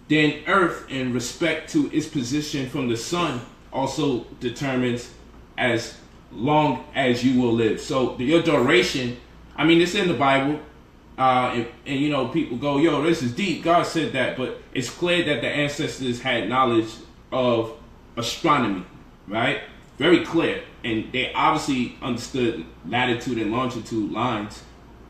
S1: then Earth, in respect to its position from the sun, also determines as long as you will live. So your duration, I mean, it's in the Bible, and you know, people go, yo, this is deep. God said that, but it's clear that the ancestors had knowledge of astronomy, right? Very clear. And they obviously understood latitude and longitude lines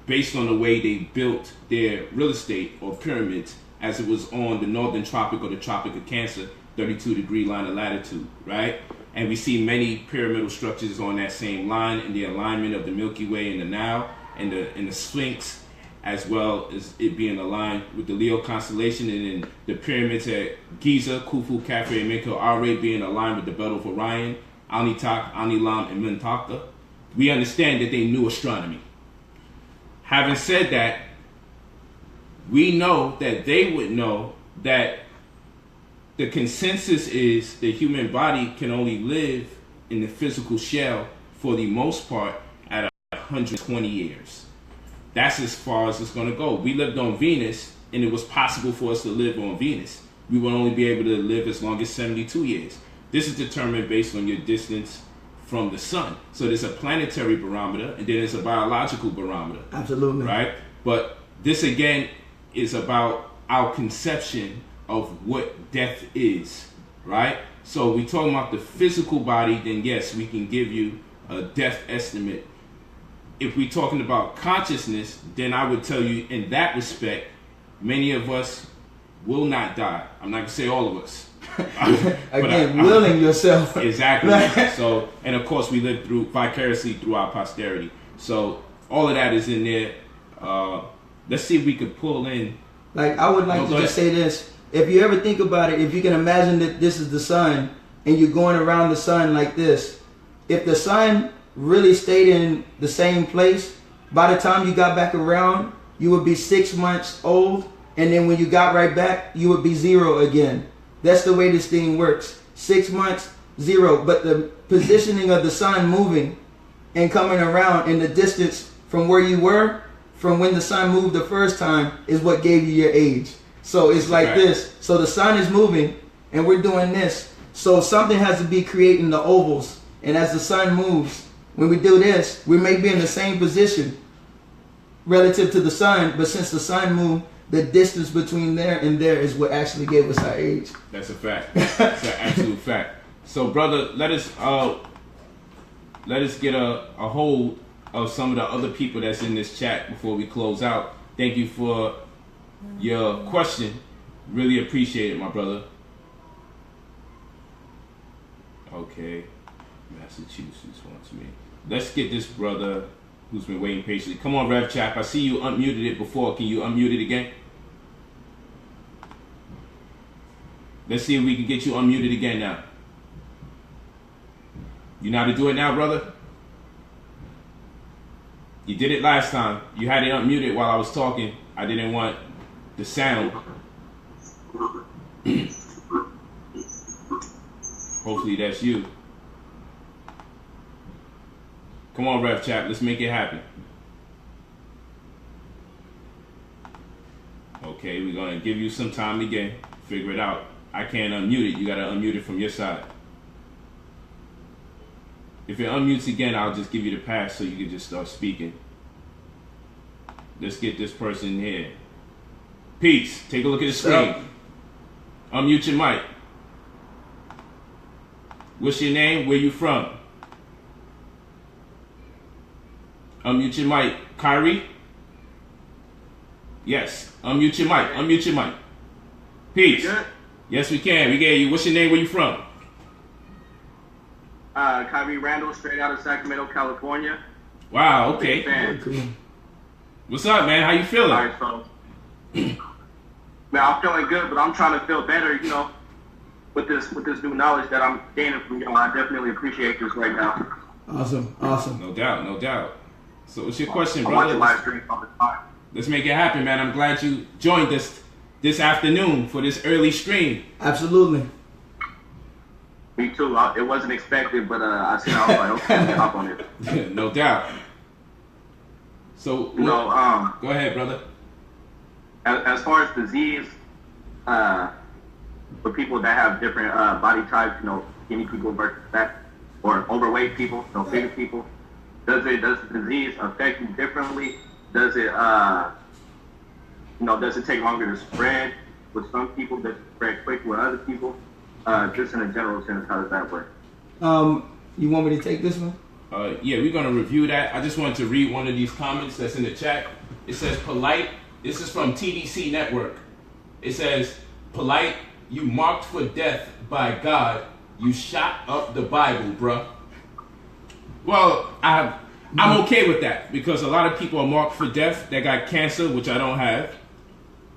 S1: based on the way they built their real estate or pyramids, as it was on the northern tropic or the Tropic of Cancer, 32-degree line of latitude, right? And we see many pyramidal structures on that same line in the alignment of the Milky Way and the Nile and the Sphinx, as well as it being aligned with the Leo constellation, and then the pyramids at Giza, Khufu, Khafre, and Menkaure being aligned with the Belt of Orion, Anitak, Anilam, and Mentaka. We understand that they knew astronomy. Having said that, we know that they would know that the consensus is the human body can only live in the physical shell for the most part at 120 years. That's as far as it's going to go. We lived on Venus, and it was possible for us to live on Venus. We would only be able to live as long as 72 years. This is determined based on your distance from the sun. So there's a planetary barometer, and then there's a biological barometer.
S2: Absolutely.
S1: Right? But this, again, is about our conception of what death is, right? So we talking about the physical body, then yes, we can give you a death estimate. If we're talking about consciousness, then I would tell you in that respect, many of us will not die. I'm not going to say all of us.
S2: Again, willing yourself.
S1: Exactly. So, and of course, we live through vicariously through our posterity. So all of that is in there. Let's see if we could pull in.
S2: Like, I would like to just say this. If you ever think about it, if you can imagine that this is the sun and you're going around the sun like this, if the sun really stayed in the same place, by the time you got back around, you would be 6 months old. And then when you got right back, you would be 0 again. That's the way this thing works. 6 months, 0. But the positioning of the sun moving and coming around in the distance from where you were, from when the sun moved the first time, is what gave you your age. So it's like this. So the sun is moving and we're doing this. So something has to be creating the ovals. And as the sun moves, when we do this, we may be in the same position relative to the sun, but since the sun moved, the distance between there and there is what actually gave us our age.
S1: That's a fact. That's an absolute fact. So, brother, let us get a hold of some of the other people that's in this chat before we close out. Thank you for your question. Really appreciate it, my brother. Okay. Massachusetts wants me. Let's get this brother who's been waiting patiently. Come on, Rev Chap. I see you unmuted it before. Can you unmute it again? Let's see if we can get you unmuted again now. You know how to do it now, brother? You did it last time. You had it unmuted while I was talking. I didn't want the sound. Hopefully that's you. Come on, Rev Chap, let's make it happen. Okay, we're gonna give you some time again. Figure it out. I can't unmute it. You gotta unmute it from your side. If it unmutes again, I'll just give you the pass so you can just start speaking. Let's get this person here. Peace. Take a look at the screen. Unmute your mic. What's your name? Where you from? Unmute your mic. Kyrie? Yes. Unmute your mic. Unmute your mic. Peace.
S3: Good?
S1: Yes, we can. We get you. What's your name? Where you from?
S3: Kyrie Randall, straight out of Sacramento, California.
S1: Wow, okay.
S2: Cool.
S1: What's up, man? How you feeling?
S3: All right, so, man, I'm feeling good, but I'm trying to feel better, you know, with this new knowledge that I'm gaining from y'all. I definitely appreciate this right now.
S2: Awesome.
S1: No doubt, no doubt. So what's your question,
S3: I'm
S1: brother?
S3: watching live streams all the time.
S1: Let's make it happen, man. I'm glad you joined us this afternoon for this early stream.
S2: Absolutely.
S3: Me too. It wasn't expected, but I said I was like, okay, let me hop on it.
S1: No doubt. So,
S3: You know,
S1: go ahead, brother.
S3: as far as disease, for people that have different body types, you know, skinny people versus fat, or overweight people, you know, bigger people, does the disease affect you differently? Does it, does it take longer to spread with some people? Does it spread quick with other people? Just in a general sense, how does that work?
S2: You want me to take this one?
S1: Yeah, we're going to review that. I just wanted to read one of these comments that's in the chat. It says, Polight. This is from TDC Network. It says, Polight, you marked for death by God. You shot up the Bible, bruh. Well, I'm okay with that because a lot of people are marked for death that got cancer, which I don't have,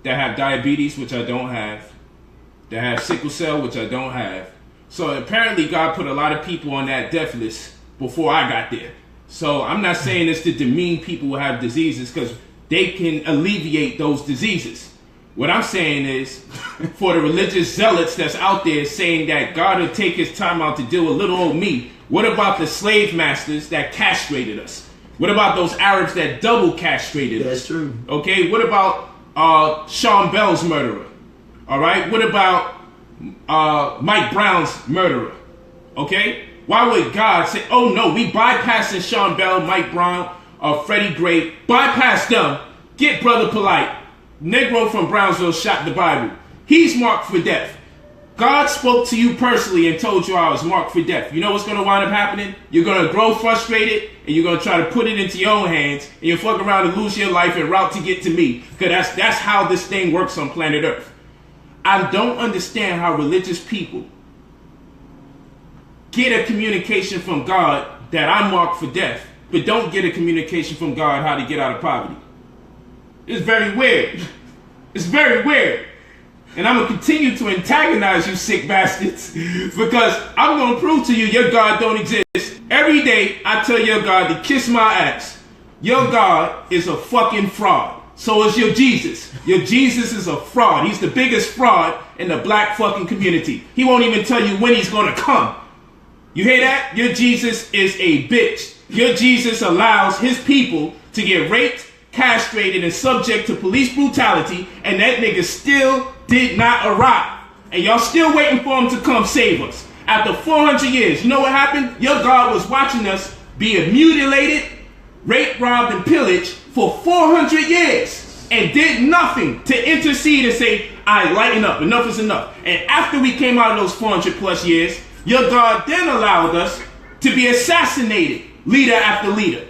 S1: that have diabetes, which I don't have, that have sickle cell, which I don't have. So apparently God put a lot of people on that death list before I got there. So I'm not saying this to demean people who have diseases because they can alleviate those diseases. What I'm saying is for the religious zealots that's out there saying that God will take his time out to deal with little old me, what about the slave masters that castrated us? What about those Arabs that double castrated us?
S2: That's true.
S1: Okay, what about Sean Bell's murderer? All right, what about Mike Brown's murderer? Okay, why would God say, oh no, we bypassing Sean Bell, Mike Brown, Freddie Gray, bypass them, get Brother Polight. Negro from Brownsville shot the Bible. He's marked for death. God spoke to you personally and told you I was marked for death. You know what's going to wind up happening? You're going to grow frustrated and you're going to try to put it into your own hands and you'll fuck around and lose your life en route to get to me. Because that's how this thing works on planet Earth. I don't understand how religious people get a communication from God that I'm marked for death, but don't get a communication from God how to get out of poverty. It's very weird. It's very weird. And I'm going to continue to antagonize you sick bastards because I'm going to prove to you your God don't exist. Every day I tell your God to kiss my ass. Your God is a fucking fraud. So is your Jesus. Your Jesus is a fraud. He's the biggest fraud in the black fucking community. He won't even tell you when he's going to come. You hear that? Your Jesus is a bitch. Your Jesus allows his people to get raped, castrated, and subject to police brutality, and that nigga still did not arrive. And y'all still waiting for him to come save us. After 400 years, you know what happened? Your God was watching us be mutilated, raped, robbed, and pillaged for 400 years and did nothing to intercede and say, all right, lighten up, enough is enough. And after we came out of those 400 plus years, your God then allowed us to be assassinated, leader after leader.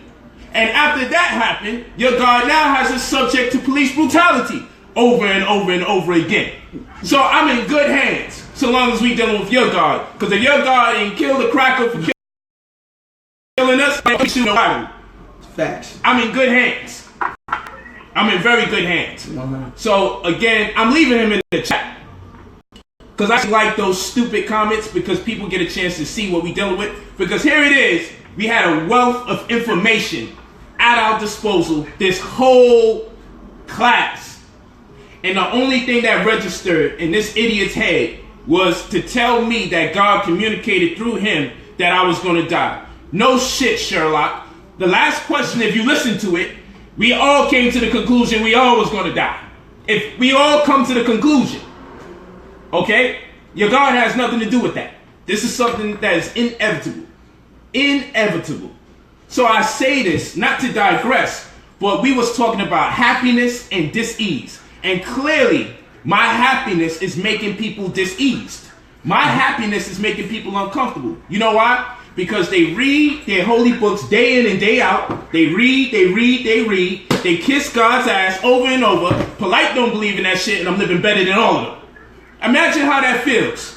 S1: And after that happened, your God now has us subject to police brutality over and over and over again. So I'm in good hands so long as we dealing with your God. Because if your God ain't killed the cracker for killing us,
S2: Facts.
S1: I'm in good hands. I'm in very good hands.
S2: Mm-hmm.
S1: So again, I'm leaving him in the chat. Because I like those stupid comments because people get a chance to see what we dealing with. Because here it is. We had a wealth of information at our disposal this whole class. And the only thing that registered in this idiot's head was to tell me that God communicated through him that I was going to die. No shit, Sherlock. The last question, if you listen to it, we all came to the conclusion we all was going to die. If we all come to the conclusion, okay, your God has nothing to do with that. This is something that is inevitable. Inevitable. So I say this, not to digress, but we was talking about happiness and dis-ease. And clearly, my happiness is making people dis-eased. My happiness is making people uncomfortable. You know why? Because they read their holy books day in and day out. They read. They kiss God's ass over and over. Polight don't believe in that shit, and I'm living better than all of them. Imagine how that feels.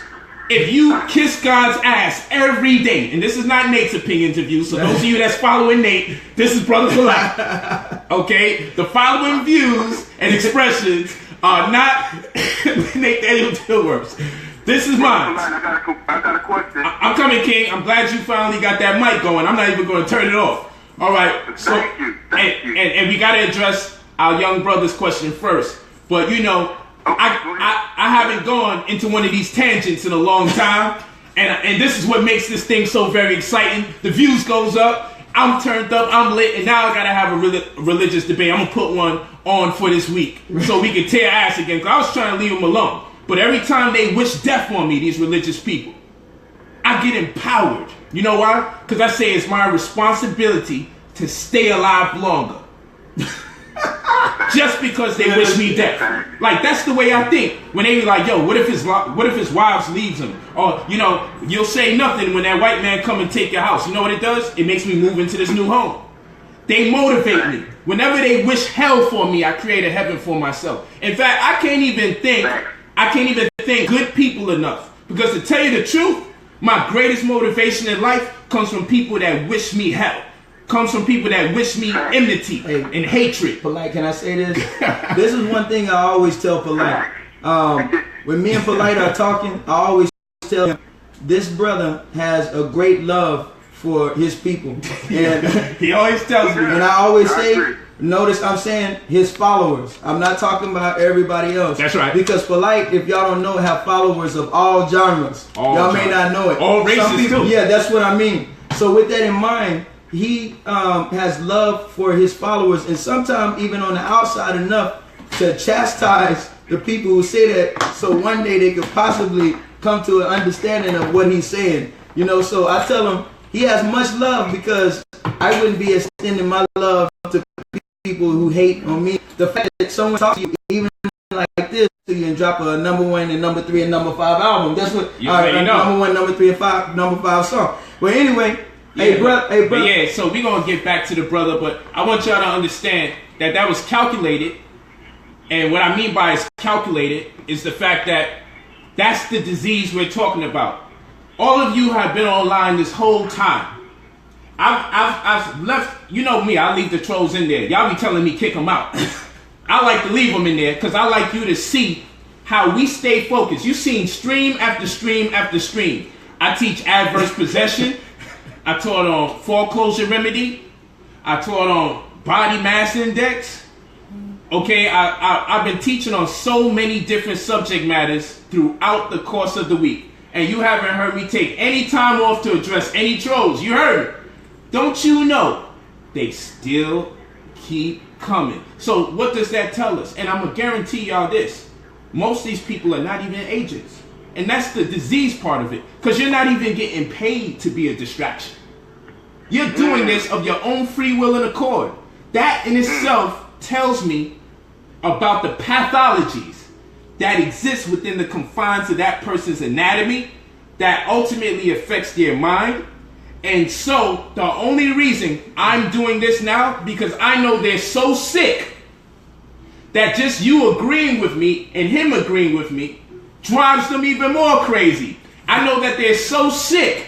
S1: If you kiss God's ass every day, and this is not Nate's opinions of you, so those of you that's following Nate, this is Brother Polight. Okay? The following views and expressions are not Nathaniel Dilworth. This is mine.
S3: I got a question.
S1: I'm coming, King. I'm glad you finally got that mic going. I'm not even going to turn it off. All right. So,
S3: Thank you.
S1: And we got to address our young brother's question first. But, you know, I haven't gone into one of these tangents in a long time. And this is what makes this thing so very exciting. The views goes up. I'm turned up. I'm lit. And now I got to have a religious debate. I'm going to put one on for this week so we can tear ass again. Because I was trying to leave them alone. But every time they wish death on me, these religious people, I get empowered. You know why? Because I say it's my responsibility to stay alive longer. Just because they wish me death. Like, that's the way I think. When they be like, yo, what if his wives leaves him? Or, you know, you'll say nothing when that white man come and take your house. You know what it does? It makes me move into this new home. They motivate me. Whenever they wish hell for me, I create a heaven for myself. In fact, I can't even think good people enough. Because to tell you the truth, my greatest motivation in life comes from people that wish me hell. Comes from people that wish me enmity and hatred.
S2: Polight, can I say this? This is one thing I always tell Polight. When me and Polight are talking, I always tell him, this brother has a great love for his people. And
S1: he always tells me.
S2: And I always say, notice I'm saying his followers. I'm not talking about everybody else.
S1: That's right.
S2: Because Polight, if y'all don't know, have followers of all genres. Y'all may not know it.
S1: All races too.
S2: Yeah, that's what I mean. So with that in mind, he has love for his followers, and sometimes even on the outside enough to chastise the people who say that, so one day they could possibly come to an understanding of what he's saying. You know, so I tell him he has much love, because I wouldn't be extending my love to people who hate on me. The fact that someone talks to you even like this to you and drop a number 1 and number 3 and number 5 album. That's what number 1, number 3 and 5, number 5 song. Well, anyway.
S1: Yeah, hey, brother. Yeah, so we're going to get back to the brother, but I want y'all to understand that that was calculated. And what I mean by it's calculated is the fact that that's the disease we're talking about. All of you have been online this whole time. I've left, you know me, I leave the trolls in there. Y'all be telling me kick them out. I like to leave them in there because I like you to see how we stay focused. You've seen stream after stream after stream. I teach adverse possession. I taught on foreclosure remedy. I taught on body mass index. Okay, I've been teaching on so many different subject matters throughout the course of the week. And you haven't heard me take any time off to address any trolls. You heard it. Don't you know? They still keep coming. So what does that tell us? And I'm going to guarantee y'all this. Most of these people are not even agents. And that's the disease part of it. Because you're not even getting paid to be a distraction. You're doing this of your own free will and accord. That in itself tells me about the pathologies that exist within the confines of that person's anatomy that ultimately affects their mind. And so the only reason I'm doing this now, because I know they're so sick that just you agreeing with me and him agreeing with me drives them even more crazy. I know that they're so sick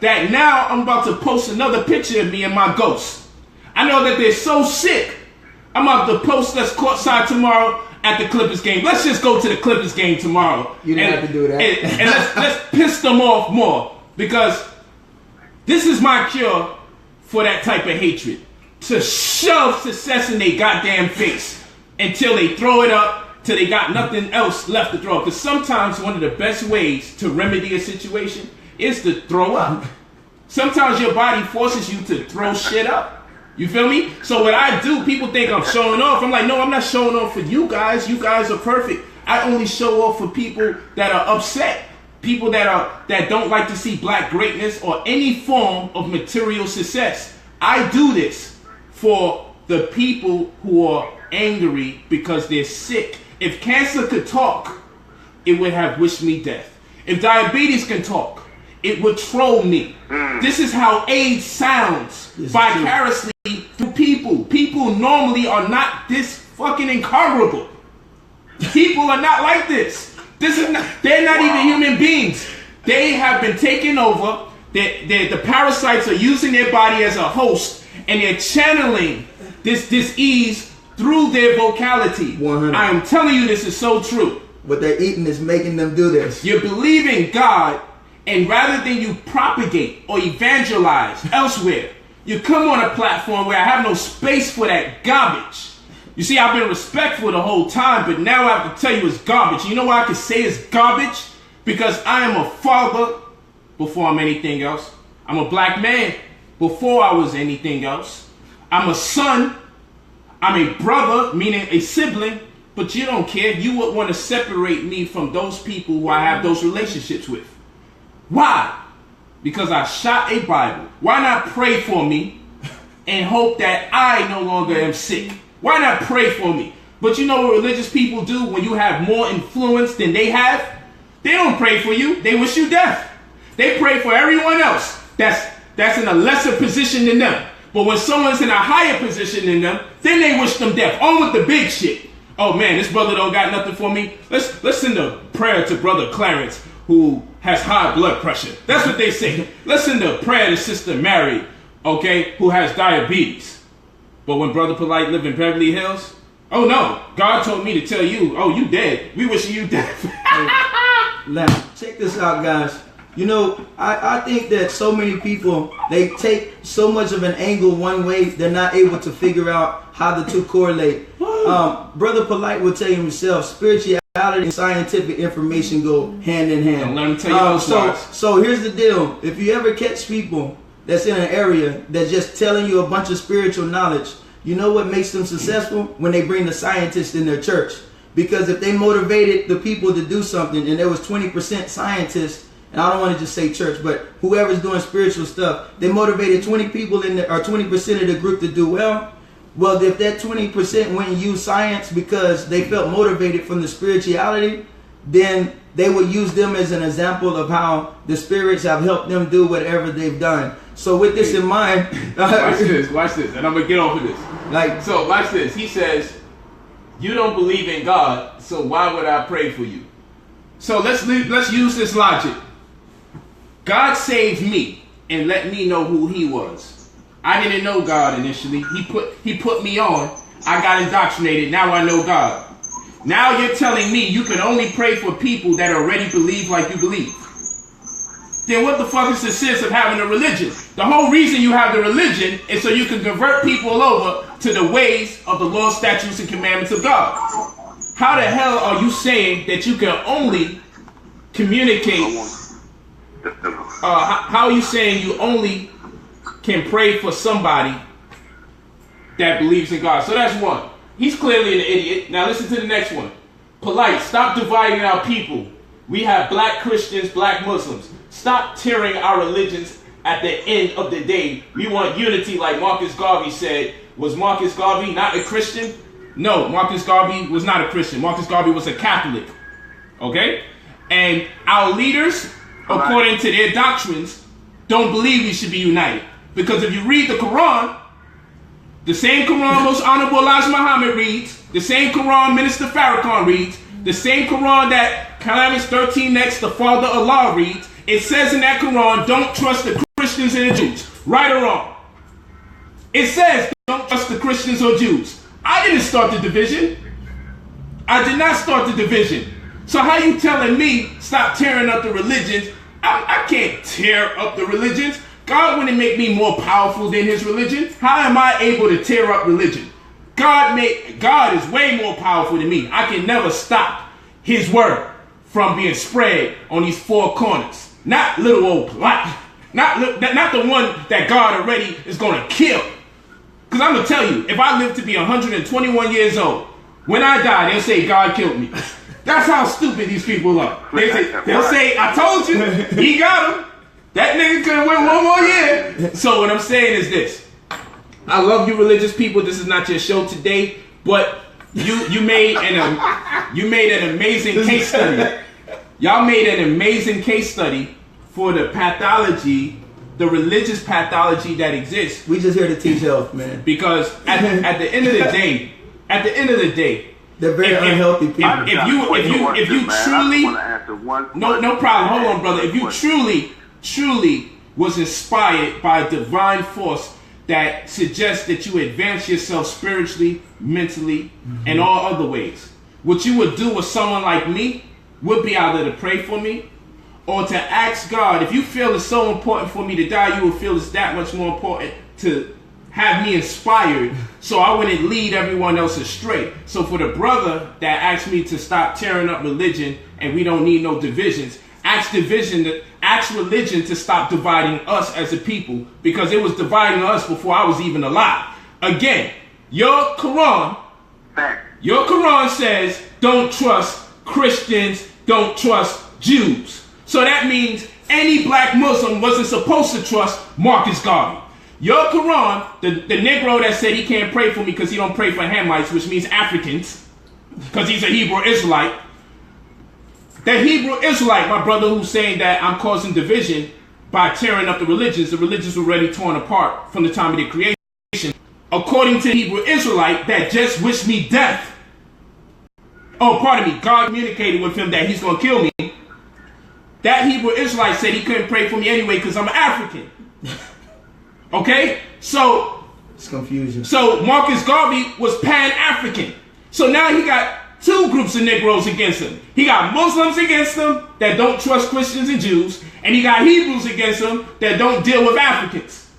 S1: that now I'm about to post another picture of me and my ghost. I know that they're so sick, I'm about to post us courtside tomorrow at the Clippers game. Let's just go to the Clippers game tomorrow.
S2: You don't have to do that.
S1: And let's piss them off more, because this is my cure for that type of hatred. To shove success in their goddamn face until they throw it up till they got nothing else left to throw. Because sometimes one of the best ways to remedy a situation is to throw up. Sometimes your body forces you to throw shit up. You feel me? So what I do, people think I'm showing off. I'm like, no, I'm not showing off for you guys. You guys are perfect. I only show off for people that are upset. People that don't like to see black greatness or any form of material success. I do this for the people who are angry because they're sick. If cancer could talk, it would have wished me death. If diabetes can talk, it would troll me. This is how AIDS sounds vicariously through people. People normally are not this fucking incomparable. People are not like this. They're not even human beings. They have been taken over. The parasites are using their body as a host, and they're channeling this disease through their vocality.
S2: 100.
S1: I am telling you, this is so true.
S2: What they're eating is making them do this.
S1: You believe in God, and rather than you propagate or evangelize elsewhere, you come on a platform where I have no space for that garbage. You see, I've been respectful the whole time, but now I have to tell you it's garbage. You know why I can say it's garbage? Because I am a father before I'm anything else. I'm a black man before I was anything else. I'm a son. I'm a brother, meaning a sibling, but you don't care. You would want to separate me from those people who I have those relationships with. Why? Because I shot a Bible. Why not pray for me and hope that I no longer am sick? Why not pray for me? But you know what religious people do when you have more influence than they have? They don't pray for you. They wish you death. They pray for everyone else that's in a lesser position than them. But when someone's in a higher position than them, then they wish them death. On with the big shit. Oh man, this brother don't got nothing for me. Let's send a prayer to Brother Clarence, who has high blood pressure. That's what they say. Let's send a prayer to Sister Mary, okay, who has diabetes. But when Brother Polight lived in Beverly Hills, oh no, God told me to tell you, oh, you dead. We wishing you death.
S2: Now, check this out, guys. You know, I think that so many people, they take so much of an angle one way, they're not able to figure out how the two correlate. Brother Polight will tell you himself, spirituality and scientific information go hand in hand.
S1: Let me tell you
S2: so here's the deal. If you ever catch people that's in an area that's just telling you a bunch of spiritual knowledge, you know what makes them successful? When they bring the scientists in their church. Because if they motivated the people to do something and there was 20% scientists, and I don't want to just say church, but whoever's doing spiritual stuff, they motivated 20 people in the, or 20% of the group to do well. Well, if that 20% went and used science because they felt motivated from the spirituality, then they would use them as an example of how the spirits have helped them do whatever they've done. So with this in mind,
S1: watch this, and I'm gonna get off of this. So watch this. He says, "You don't believe in God, so why would I pray for you?" So let's use this logic. God saved me and let me know who He was. I didn't know God initially. He put me on. I got indoctrinated. Now I know God. Now you're telling me you can only pray for people that already believe like you believe. Then what the fuck is the sense of having a religion? The whole reason you have the religion is so you can convert people over to the ways of the law, statutes, and commandments of God. How the hell are you saying that you can only communicate? How are you saying you only can pray for somebody that believes in God? So that's one. He's clearly an idiot. Now listen to the next one. Polight, stop dividing our people. We have black Christians, black Muslims. Stop tearing our religions at the end of the day. We want unity like Marcus Garvey said. Was Marcus Garvey not a Christian? No, Marcus Garvey was not a Christian. Marcus Garvey was a Catholic. Okay? And our leaders, according to their doctrines, don't believe we should be united. Because if you read the Quran, the same Quran Most Honorable Elijah Muhammad reads, the same Quran Minister Farrakhan reads, the same Quran that Calamus 13 next, the Father Allah reads, it says in that Quran, don't trust the Christians and the Jews. Right or wrong? It says, don't trust the Christians or Jews. I didn't start the division. I did not start the division. So how you telling me stop tearing up the religions? I can't tear up the religions. God wouldn't make me more powerful than His religion. How am I able to tear up religion? God is way more powerful than me. I can never stop his word from being spread on these four corners. Not little old Polight. Not the one that God already is going to kill. Because I'm going to tell you, if I live to be 121 years old, when I die, they'll say God killed me. That's how stupid these people are. They'll say, I told you, he got him. That nigga could have went one more year. So what I'm saying is this. I love you religious people. This is not your show today, but you made an amazing case study. Y'all made an amazing case study for the pathology, the religious pathology that exists.
S2: We just here to teach health, man.
S1: Because at the end of the day,
S2: they're very unhealthy people.
S1: If you truly, no problem. Hold on, brother. If you truly was inspired by a divine force that suggests that you advance yourself spiritually, mentally, and all other ways, what you would do with someone like me would be either to pray for me or to ask God. If you feel it's so important for me to die, you will feel it's that much more important to have me inspired so I wouldn't lead everyone else astray. So for the brother that asked me to stop tearing up religion and we don't need no divisions, ask religion to stop dividing us as a people, because it was dividing us before I was even alive. Again, your Quran says don't trust Christians, don't trust Jews. So that means any black Muslim wasn't supposed to trust Marcus Garvey. Your Quran, the Negro that said he can't pray for me because he don't pray for Hamites, which means Africans, because he's a Hebrew Israelite. That Hebrew Israelite, my brother, who's saying that I'm causing division by tearing up the religions were already torn apart from the time of their creation. According to the Hebrew Israelite that just wished me death. Oh, pardon me, God communicated with him that he's going to kill me. That Hebrew Israelite said he couldn't pray for me anyway because I'm an African. Okay? So
S2: it's confusion.
S1: So Marcus Garvey was Pan-African. So now he got two groups of Negroes against him. He got Muslims against him that don't trust Christians and Jews, and he got Hebrews against him that don't deal with Africans.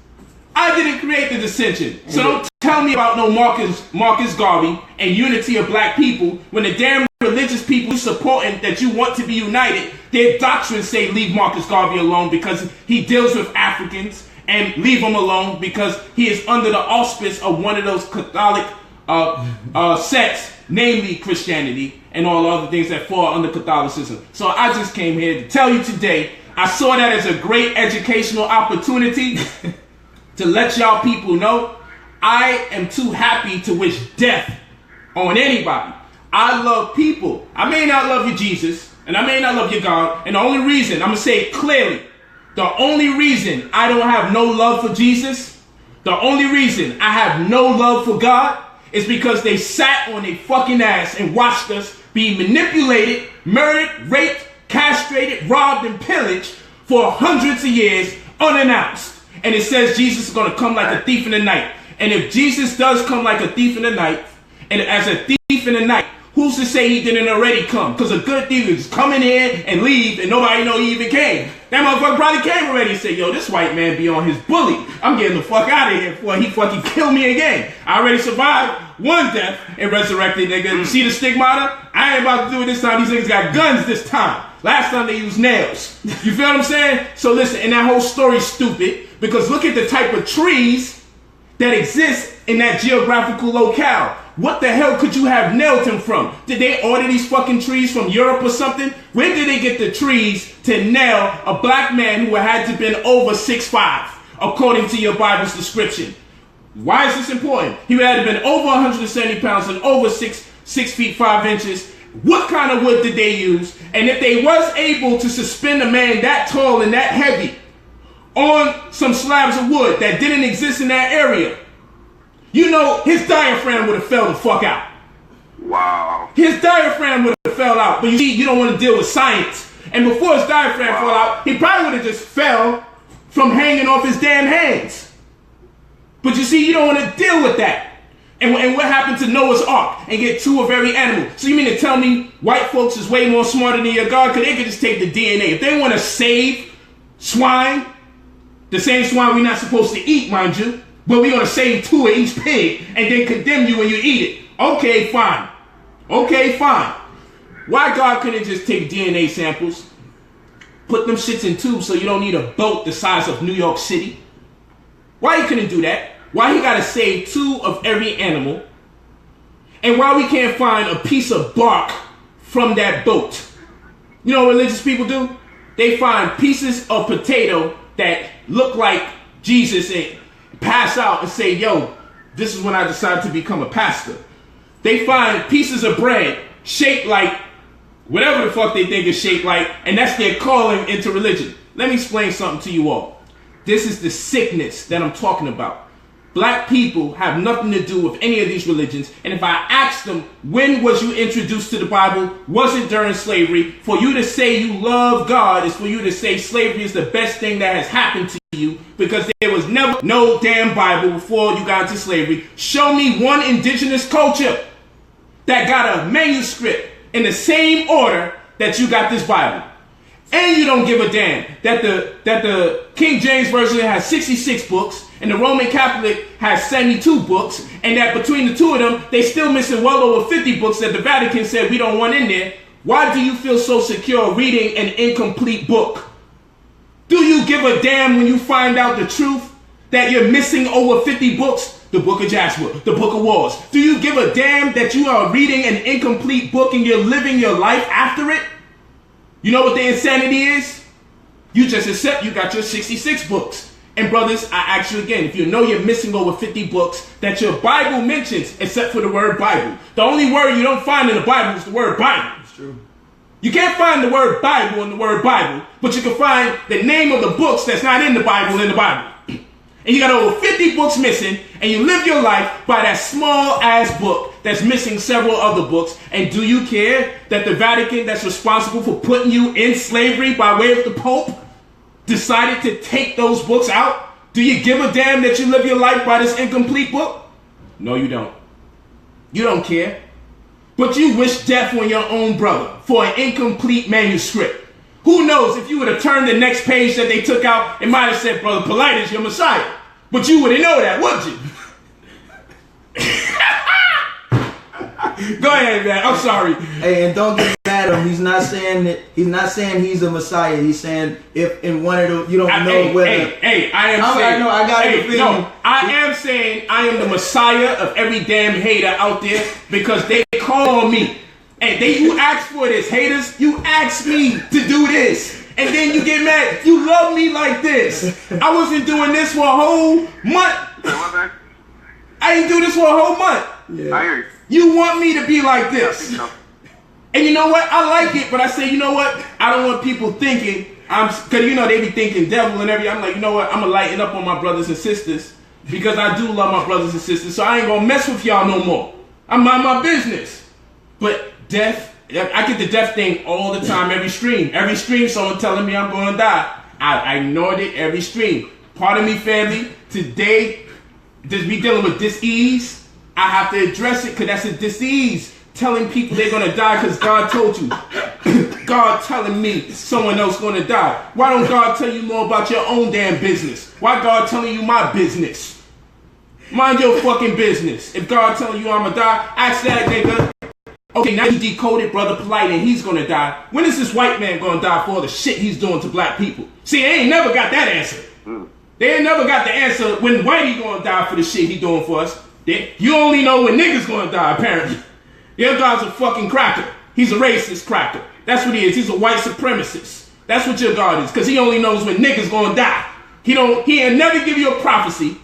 S1: I didn't create the dissension. So don't tell me about no Marcus Garvey and unity of black people when the damn religious people you supporting that you want to be united, their doctrines say leave Marcus Garvey alone because he deals with Africans, and leave him alone because he is under the auspice of one of those Catholic sects, namely Christianity and all other things that fall under Catholicism. So I just came here to tell you today, I saw that as a great educational opportunity to let y'all people know I am too happy to wish death on anybody. I love people. I may not love you, Jesus, and I may not love you, God, and the only reason, I'm going to say it clearly, the only reason I don't have no love for Jesus, the only reason I have no love for God is because they sat on their fucking ass and watched us be manipulated, murdered, raped, castrated, robbed, and pillaged for hundreds of years unannounced. And it says Jesus is going to come like a thief in the night. And if Jesus does come like a thief in the night, and as a thief in the night, who's to say he didn't already come? Because a good thief is coming in and leave and nobody know he even came. That motherfucker probably came already and said, yo, this white man be on his bully. I'm getting the fuck out of here before he fucking kill me again. I already survived one death and resurrected, nigga. You see the stigmata? I ain't about to do it this time. These niggas got guns this time. Last time they used nails. You feel what I'm saying? So listen, and that whole story's stupid because look at the type of trees that exist in that geographical locale. What the hell could you have nailed him from? Did they order these fucking trees from Europe or something? Where did they get the trees to nail a black man who had to been over 6'5", according to your Bible's description? Why is this important? He had to been over 170 pounds and over 6 feet 5 inches. What kind of wood did they use? And if they was able to suspend a man that tall and that heavy on some slabs of wood that didn't exist in that area, you know his diaphragm would have fell the fuck out.
S3: Wow.
S1: His diaphragm would have fell out. But you see, you don't want to deal with science. And before his diaphragm fell out, he probably would have just fell from hanging off his damn hands. But you see, you don't want to deal with that. And what happened to Noah's Ark and get to a very animal? So you mean to tell me white folks is way more smarter than your God? Because they could just take the DNA. If they want to save swine, the same swine we're not supposed to eat, mind you, But we're going to save 2 of each pig and then condemn you when you eat it. Okay, fine. Okay, fine. Why God couldn't just take DNA samples, put them shits in tubes so you don't need a boat the size of New York City? Why he couldn't do that? Why he got to save 2 of every animal? And why we can't find a piece of bark from that boat? You know what religious people do? They find pieces of potato that look like Jesus and pass out and say, yo, this is when I decided to become a pastor. They find pieces of bread shaped like whatever the fuck they think is shaped like, and that's their calling into religion. Let me explain something to you all. This is the sickness that I'm talking about. Black people have nothing to do with any of these religions, and if I ask them, when was you introduced to the Bible? Was it during slavery? For you to say you love God is for you to say slavery is the best thing that has happened to you, because there was never no damn Bible before you got into slavery. Show me one indigenous culture that got a manuscript in the same order that you got this Bible. And you don't give a damn that the King James Version has 66 books and the Roman Catholic has 72 books, and that between the two of them, they still missing well over 50 books that the Vatican said we don't want in there. Why do you feel so secure reading an incomplete book? Do you give a damn when you find out the truth that you're missing over 50 books? The book of Joshua, the book of Wars. Do you give a damn that you are reading an incomplete book and you're living your life after it? You know what the insanity is? You just accept you got your 66 books. And brothers, I ask you again, if you know you're missing over 50 books that your Bible mentions, except for the word Bible. The only word you don't find in the Bible is the word Bible.
S2: It's true.
S1: You can't find the word Bible in the word Bible, but you can find the name of the books that's not in the Bible in the Bible. And you got over 50 books missing, and you live your life by that small ass book that's missing several other books. And do you care that the Vatican, that's responsible for putting you in slavery by way of the Pope, decided to take those books out? Do you give a damn that you live your life by this incomplete book? No, you don't. You don't care. But you wish death on your own brother for an incomplete manuscript. Who knows, if you would have turned the next page that they took out, it might have said, Brother Polight is your Messiah. But you wouldn't know that, would you? Go ahead, man. I'm sorry.
S2: Hey, and don't get mad at him. He's not saying that. He's not saying he's a Messiah. He's saying if in one of the, you don't know whether.
S1: I am saying.
S2: No, I got it.
S1: No, I am saying I am the Messiah of every damn hater out there, because they call me. And you ask for this, haters. You ask me to do this, and then you get mad. You love me like this. I wasn't doing this for a whole month. I didn't do this for a whole month.
S2: Yeah.
S3: I hear you.
S1: You want me to be like this. And you know what? I like it, but I say, you know what? I don't want people thinking, because you know, they be thinking devil and everything. I'm like, you know what? I'm going to lighten up on my brothers and sisters, because I do love my brothers and sisters, so I ain't going to mess with y'all no more. I mind my business. But death, I get the death thing all the time, every stream. Every stream, someone telling me I'm going to die. I ignored it every stream. Pardon me, family. Today, just be dealing with dis-ease. I have to address it, because that's a disease. Telling people they're going to die because God told you. God telling me someone else going to die. Why don't God tell you more about your own damn business? Why God telling you my business? Mind your fucking business. If God telling you I'm going to die, ask that nigga. Okay, now you decoded Brother Polight and he's going to die. When is this white man going to die for all the shit he's doing to black people? See, they ain't never got that answer. They ain't never got the answer when Whitey going to die for the shit he doing for us. You only know when niggas going to die, apparently. Your God's a fucking cracker. He's a racist cracker. That's what he is. He's a white supremacist. That's what your God is, because he only knows when niggas going to die. He ain't never give you a prophecy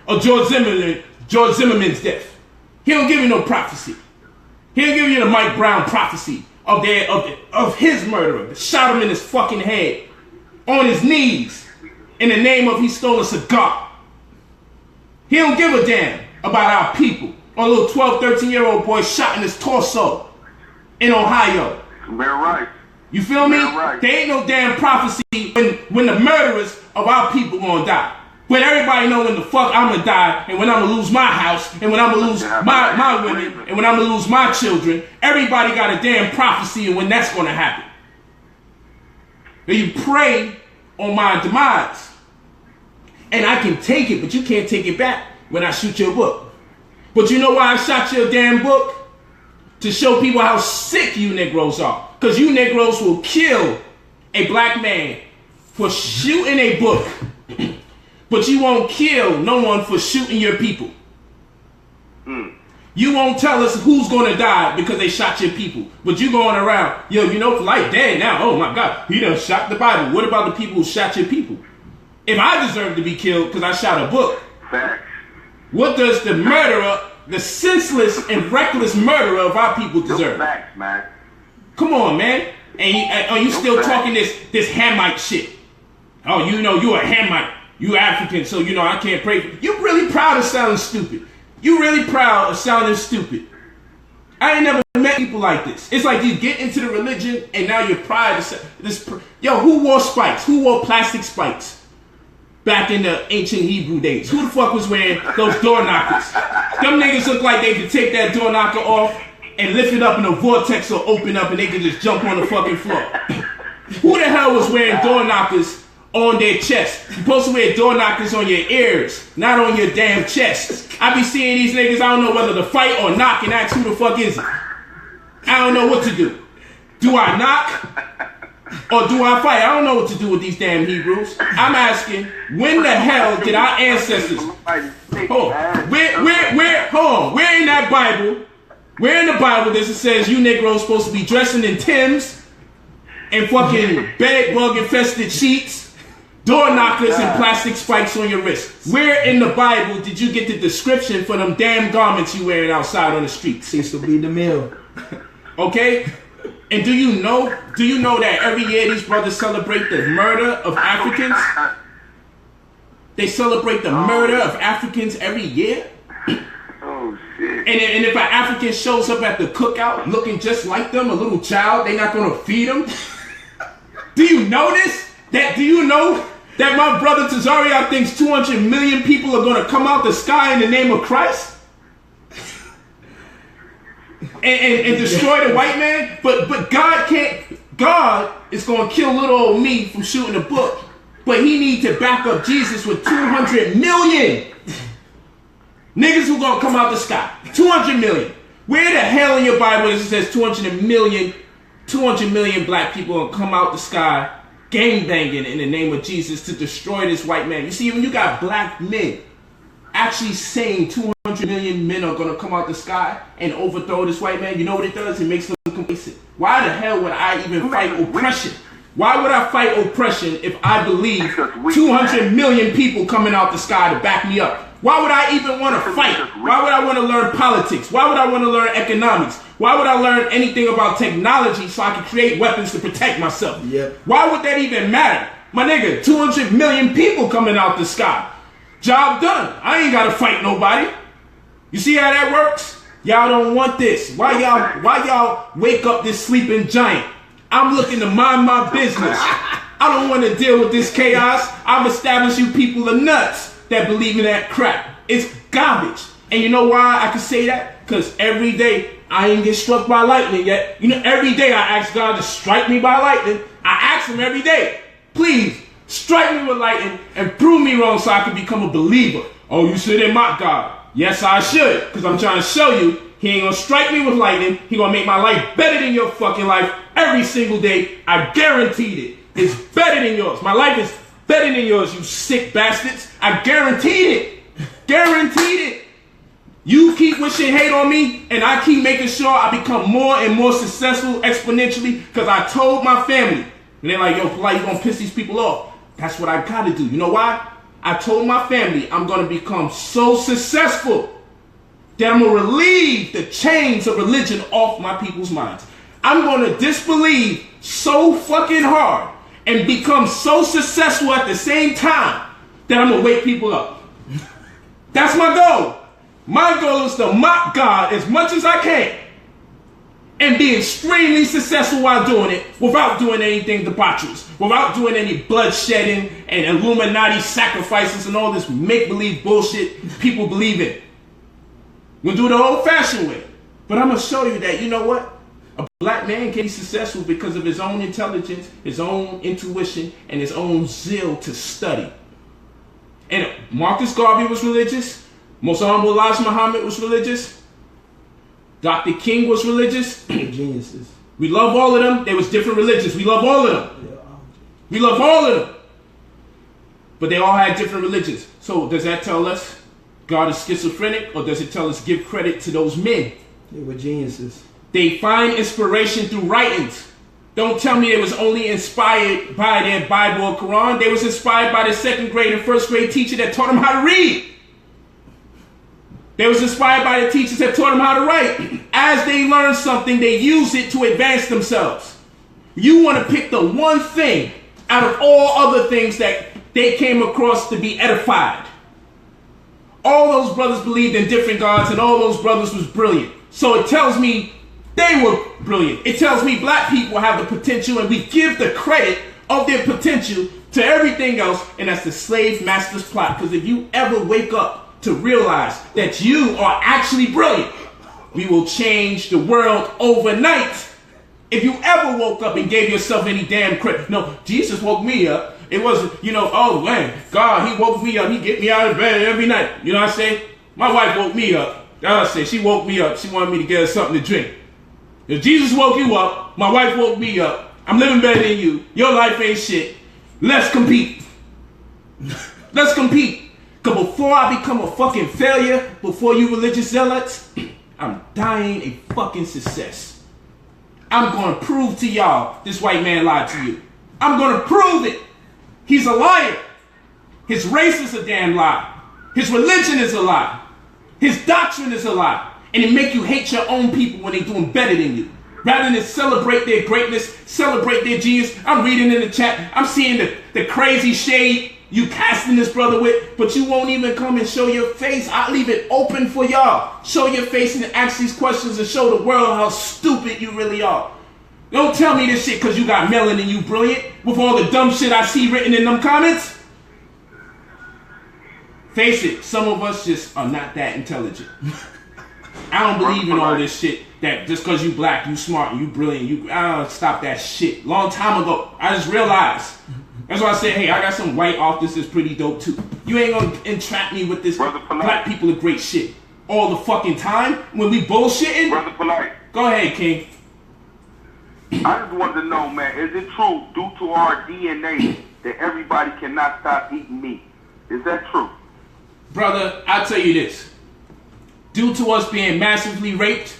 S1: of George Zimmerman's death. He don't give you no prophecy. He'll give you the Mike Brown prophecy of his murderer. Shot him in his fucking head, on his knees, in the name of he stole a cigar. He don't give a damn about our people. Or a little 12, 13-year-old boy shot in his torso in Ohio.
S3: Very right.
S1: You feel me?
S3: Right.
S1: There ain't no damn prophecy when the murderers of our people gonna die. But everybody know when the fuck I'm gonna die, and when I'm gonna lose my house, and when I'm gonna lose my women, and when I'm gonna lose my children. Everybody got a damn prophecy and when that's gonna happen. But you pray on my demise. And I can take it, but you can't take it back when I shoot your book. But you know why I shot your damn book? To show people how sick you Negroes are. Because you Negroes will kill a black man for shooting a book. But you won't kill no one for shooting your people. You won't tell us who's going to die because they shot your people. But you going around, yo, you know, Polight dead now. Oh my God, he done shot the Bible. What about the people who shot your people? If I deserve to be killed because I shot a book, what does the murderer, the senseless and reckless murderer of our people deserve?
S4: Facts, man.
S1: Come on, man. And are you still talking this Hamite shit? Oh, you know, you a Hamite. You African, so you know I can't pray for you. You really proud of sounding stupid. You really proud of sounding stupid. I ain't never met people like this. It's like you get into the religion and now you're proud of this. Yo, who wore spikes? Who wore plastic spikes? Back in the ancient Hebrew days. Who the fuck was wearing those door knockers? Them niggas look like they could take that door knocker off and lift it up and a vortex will open up and they could just jump on the fucking floor. Who the hell was wearing door knockers on their chest? You're supposed to wear door knockers on your ears, not on your damn chest. I be seeing these niggas, I don't know whether to fight or knock and ask who the fuck is it. I don't know what to do. Do I knock? Or do I fight? I don't know what to do with these damn Hebrews. I'm asking, when the hell did our ancestors... Hold on. Where in that Bible, where in the Bible does it says you Negroes supposed to be dressing in Timbs and fucking bed bug infested sheets, door knockers and plastic spikes on your wrists? Where in the Bible did you get the description for them damn garments you wearing outside on the streets?
S2: Seems to be the mill.
S1: Okay? And do you know that every year these brothers celebrate the murder of Africans? They celebrate the murder of Africans every year?
S4: Oh, shit.
S1: And if an African shows up at the cookout looking just like them, a little child, they're not going to feed them? Do you know this? Do you know that my brother Tazaria thinks 200 million people are going to come out the sky in the name of Christ? And destroy the white man? But God can't. God is going to kill little old me from shooting a book. But he needs to back up Jesus with 200 million niggas who going to come out the sky. 200 million. Where the hell in your Bible does it says 200 million black people going to come out the sky gangbanging in the name of Jesus to destroy this white man? You see, when you got black men actually saying 200 million men are going to come out the sky and overthrow this white man, you know what it does? It makes them complacent. Why the hell would I even fight oppression? Why would I fight oppression if I believe 200 million people coming out the sky to back me up? Why would I even want to fight? Why would I want to learn politics? Why would I want to learn economics? Why would I learn anything about technology so I can create weapons to protect myself?
S2: Yep.
S1: Why would that even matter? My nigga, 200 million people coming out the sky. Job done. I ain't got to fight nobody. You see how that works? Y'all don't want this. Why y'all wake up this sleeping giant? I'm looking to mind my business. I don't want to deal with this chaos. I've established you people are nuts that believe in that crap. It's garbage. And you know why I can say that? Because every day I ain't get struck by lightning yet. You know, every day I ask God to strike me by lightning. I ask him every day, please strike me with lightning and prove me wrong so I can become a believer. Oh, you should have mocked God. Yes, I should, because I'm trying to show you he ain't gonna strike me with lightning. He gonna make my life better than your fucking life every single day. I guaranteed it. It's better than yours. My life is better than yours, you sick bastards. I guaranteed it. Guaranteed it. You keep wishing hate on me, and I keep making sure I become more and more successful exponentially, because I told my family. And they're like, yo, Polight, you gonna piss these people off. That's what I gotta do. You know why? I told my family I'm gonna become so successful that I'm gonna relieve the chains of religion off my people's minds. I'm gonna disbelieve so fucking hard and become so successful at the same time that I'm gonna wake people up. That's my goal. My goal is to mock God as much as I can and be extremely successful while doing it without doing anything debaucherous, without doing any bloodshedding and Illuminati sacrifices and all this make-believe bullshit people believe in. We'll do it the old-fashioned way. But I'm going to show you that, you know what? A black man can be successful because of his own intelligence, his own intuition, and his own zeal to study. And Marcus Garvey was religious. Most Honorable Elijah Muhammad was religious. Dr. King was religious.
S2: Geniuses.
S1: We love all of them. There was different religions. We love all of them. We love all of them. But they all had different religions. So does that tell us God is schizophrenic, or does it tell us give credit to those men?
S2: They were geniuses.
S1: They find inspiration through writings. Don't tell me they was only inspired by their Bible or Quran. They was inspired by their second grade and first grade teacher that taught them how to read. They was inspired by the teachers that taught them how to write. As they learn something, they use it to advance themselves. You want to pick the one thing out of all other things that they came across to be edified. All those brothers believed in different gods, and all those brothers was brilliant. So it tells me they were brilliant. It tells me black people have the potential, and we give the credit of their potential to everything else, and that's the slave master's plot. Because if you ever wake up to realize that you are actually brilliant, we will change the world overnight. If you ever woke up and gave yourself any damn credit. No, Jesus woke me up. It wasn't, oh man, God, he woke me up. He get me out of bed every night. You know what I say? My wife woke me up. I say she woke me up. She wanted me to get her something to drink. If Jesus woke you up, my wife woke me up. I'm living better than you. Your life ain't shit. Let's compete. Let's compete. Because before I become a fucking failure, before you religious zealots, I'm dying a fucking success. I'm going to prove to y'all this white man lied to you. I'm going to prove it. He's a liar. His race is a damn lie. His religion is a lie. His doctrine is a lie. And it make you hate your own people when they're doing better than you. Rather than celebrate their greatness, celebrate their genius. I'm reading in the chat. I'm seeing the crazy shade you casting this brother with, but you won't even come and show your face. I'll leave it open for y'all. Show your face and ask these questions and show the world how stupid you really are. Don't tell me this shit because you got melanin and you brilliant with all the dumb shit I see written in them comments. Face it, some of us just are not that intelligent. I don't believe in all this shit that just because you black, you smart, you brilliant, stop that shit. Long time ago, I just realized. That's why I said, hey, I got some white officers that's pretty dope too. You ain't gonna entrap me with this black people are great shit all the fucking time when we bullshitting.
S4: Brother Polight.
S1: Go ahead, King.
S4: I just wanted to know, man, is it true due to our DNA that everybody cannot stop eating meat? Is that true?
S1: Brother, I'll tell you this. Due to us being massively raped,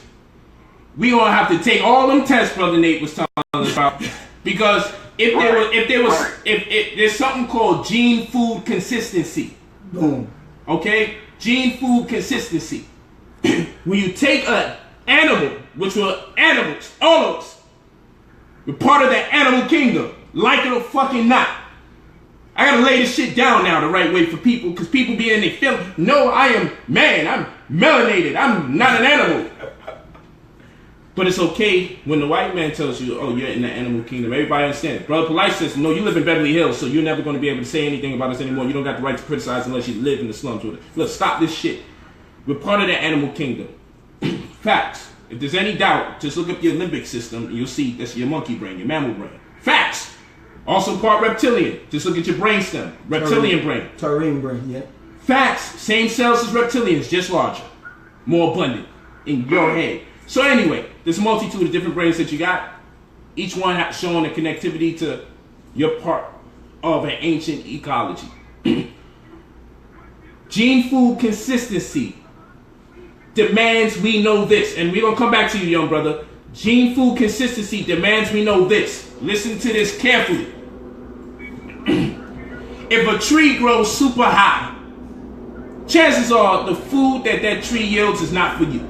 S1: we gonna have to take all them tests Brother Nate was telling us about. Because if there's something called gene food consistency.
S2: Boom.
S1: Okay? Gene food consistency. When you take an animal, which were animals, all of us, we're part of the animal kingdom, like it or fucking not. I gotta lay this shit down now the right way for people, because people be in their feeling, no, I am man, I'm melanated, I'm not an animal. But it's okay when the white man tells you, oh, you're in the animal kingdom. Everybody understands. Brother Polight says, no, you live in Beverly Hills, so you're never going to be able to say anything about us anymore. You don't got the right to criticize unless you live in the slums with it. Look, stop this shit. We're part of the animal kingdom. Facts. If there's any doubt, just look up your limbic system and you'll see that's your monkey brain, your mammal brain. Facts. Also part reptilian. Just look at your brainstem. Reptilian brain.
S2: Taurine brain, yeah.
S1: Facts. Same cells as reptilians, just larger. More abundant in your head. So anyway, there's a multitude of different brains that you got. Each one showing a connectivity to your part of an ancient ecology. Gene food consistency demands we know this. And we're going to come back to you, young brother. Gene food consistency demands we know this. Listen to this carefully. If a tree grows super high, chances are the food that tree yields is not for you.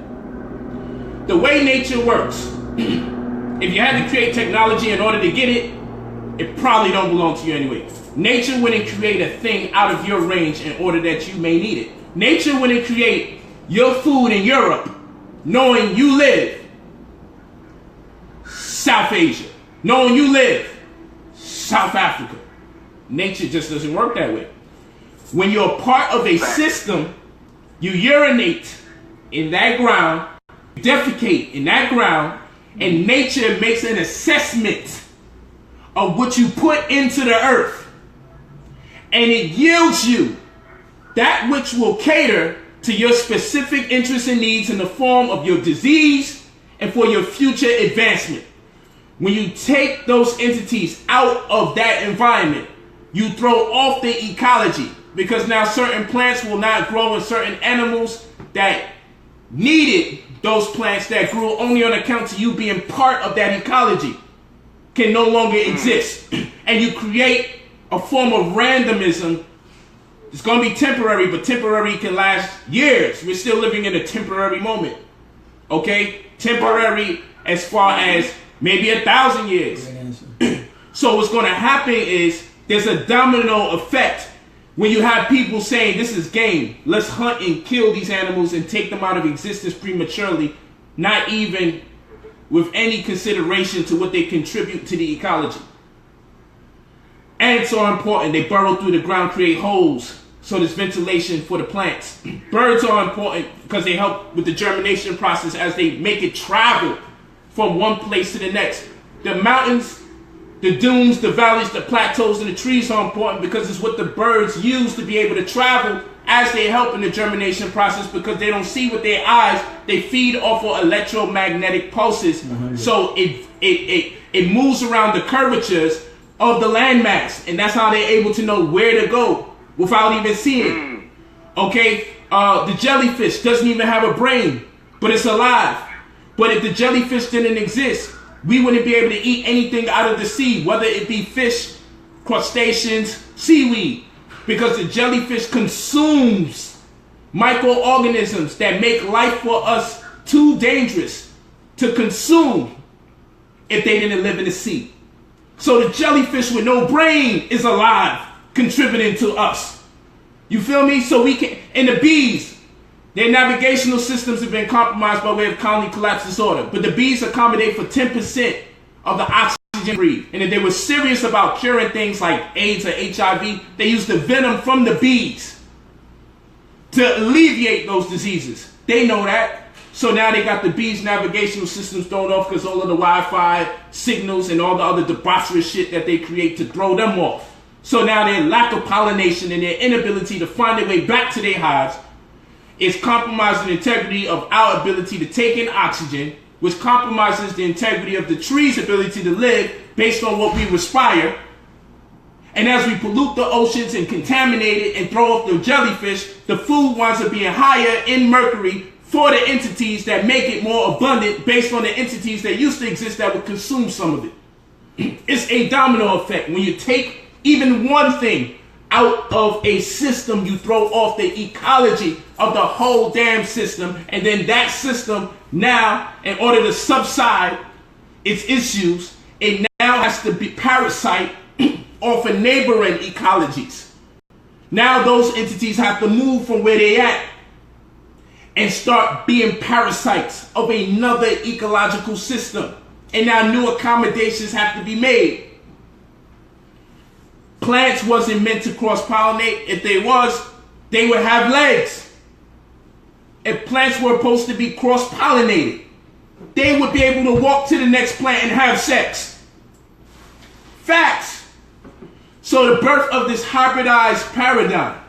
S1: The way nature works, if you had to create technology in order to get it, it probably don't belong to you anyway. Nature wouldn't create a thing out of your range in order that you may need it. Nature wouldn't create your food in Europe knowing you live South Asia, knowing you live South Africa. Nature just doesn't work that way. When you're part of a system, you urinate in that ground, defecate in that ground, and nature makes an assessment of what you put into the earth, and it yields you that which will cater to your specific interests and needs in the form of your disease and for your future advancement. When you take those entities out of that environment, you throw off the ecology, because now certain plants will not grow and certain animals that needed those plants that grew only on account of you being part of that ecology can no longer exist. And you create a form of randomism. It's going to be temporary, but temporary can last years. We're still living in a temporary moment. Okay? Temporary as far as maybe 1,000 years. So what's going to happen is there's a domino effect when you have people saying this is game. Let's hunt and kill these animals and take them out of existence prematurely, not even with any consideration to what they contribute to the ecology. Ants are important. They burrow through the ground, create holes, so there's ventilation for the plants. Birds are important because they help with the germination process as they make it travel from one place to the next. The mountains, the dunes, the valleys, the plateaus, and the trees are important because it's what the birds use to be able to travel as they help in the germination process, because they don't see with their eyes. They feed off of electromagnetic pulses. So it moves around the curvatures of the landmass, and that's how they're able to know where to go without even seeing. Okay, the jellyfish doesn't even have a brain, but it's alive. But if the jellyfish didn't exist, we wouldn't be able to eat anything out of the sea, whether it be fish, crustaceans, seaweed, because the jellyfish consumes microorganisms that make life for us too dangerous to consume if they didn't live in the sea. So the jellyfish with no brain is alive, contributing to us. You feel me? So we can, and the bees, their navigational systems have been compromised by way of colony collapse disorder, but the bees accommodate for 10% of the oxygen breathed. And if they were serious about curing things like AIDS or HIV, they used the venom from the bees to alleviate those diseases. They know that. So now they got the bees' navigational systems thrown off because all of the Wi-Fi signals and all the other debaucherous shit that they create to throw them off. So now their lack of pollination and their inability to find their way back to their hives is compromising the integrity of our ability to take in oxygen, which compromises the integrity of the tree's ability to live based on what we respire. And as we pollute the oceans and contaminate it and throw off the jellyfish, the food winds up being higher in mercury for the entities that make it more abundant based on the entities that used to exist that would consume some of it. It's a domino effect. When you take even one thing out of a system, you throw off the ecology of the whole damn system, and then that system now, in order to subside its issues, it now has to be parasite off of neighboring ecologies. Now those entities have to move from where they at and start being parasites of another ecological system. And now new accommodations have to be made. Plants wasn't meant to cross-pollinate. If they was, they would have legs. If plants were supposed to be cross-pollinated, they would be able to walk to the next plant and have sex. Facts. So the birth of this hybridized paradigm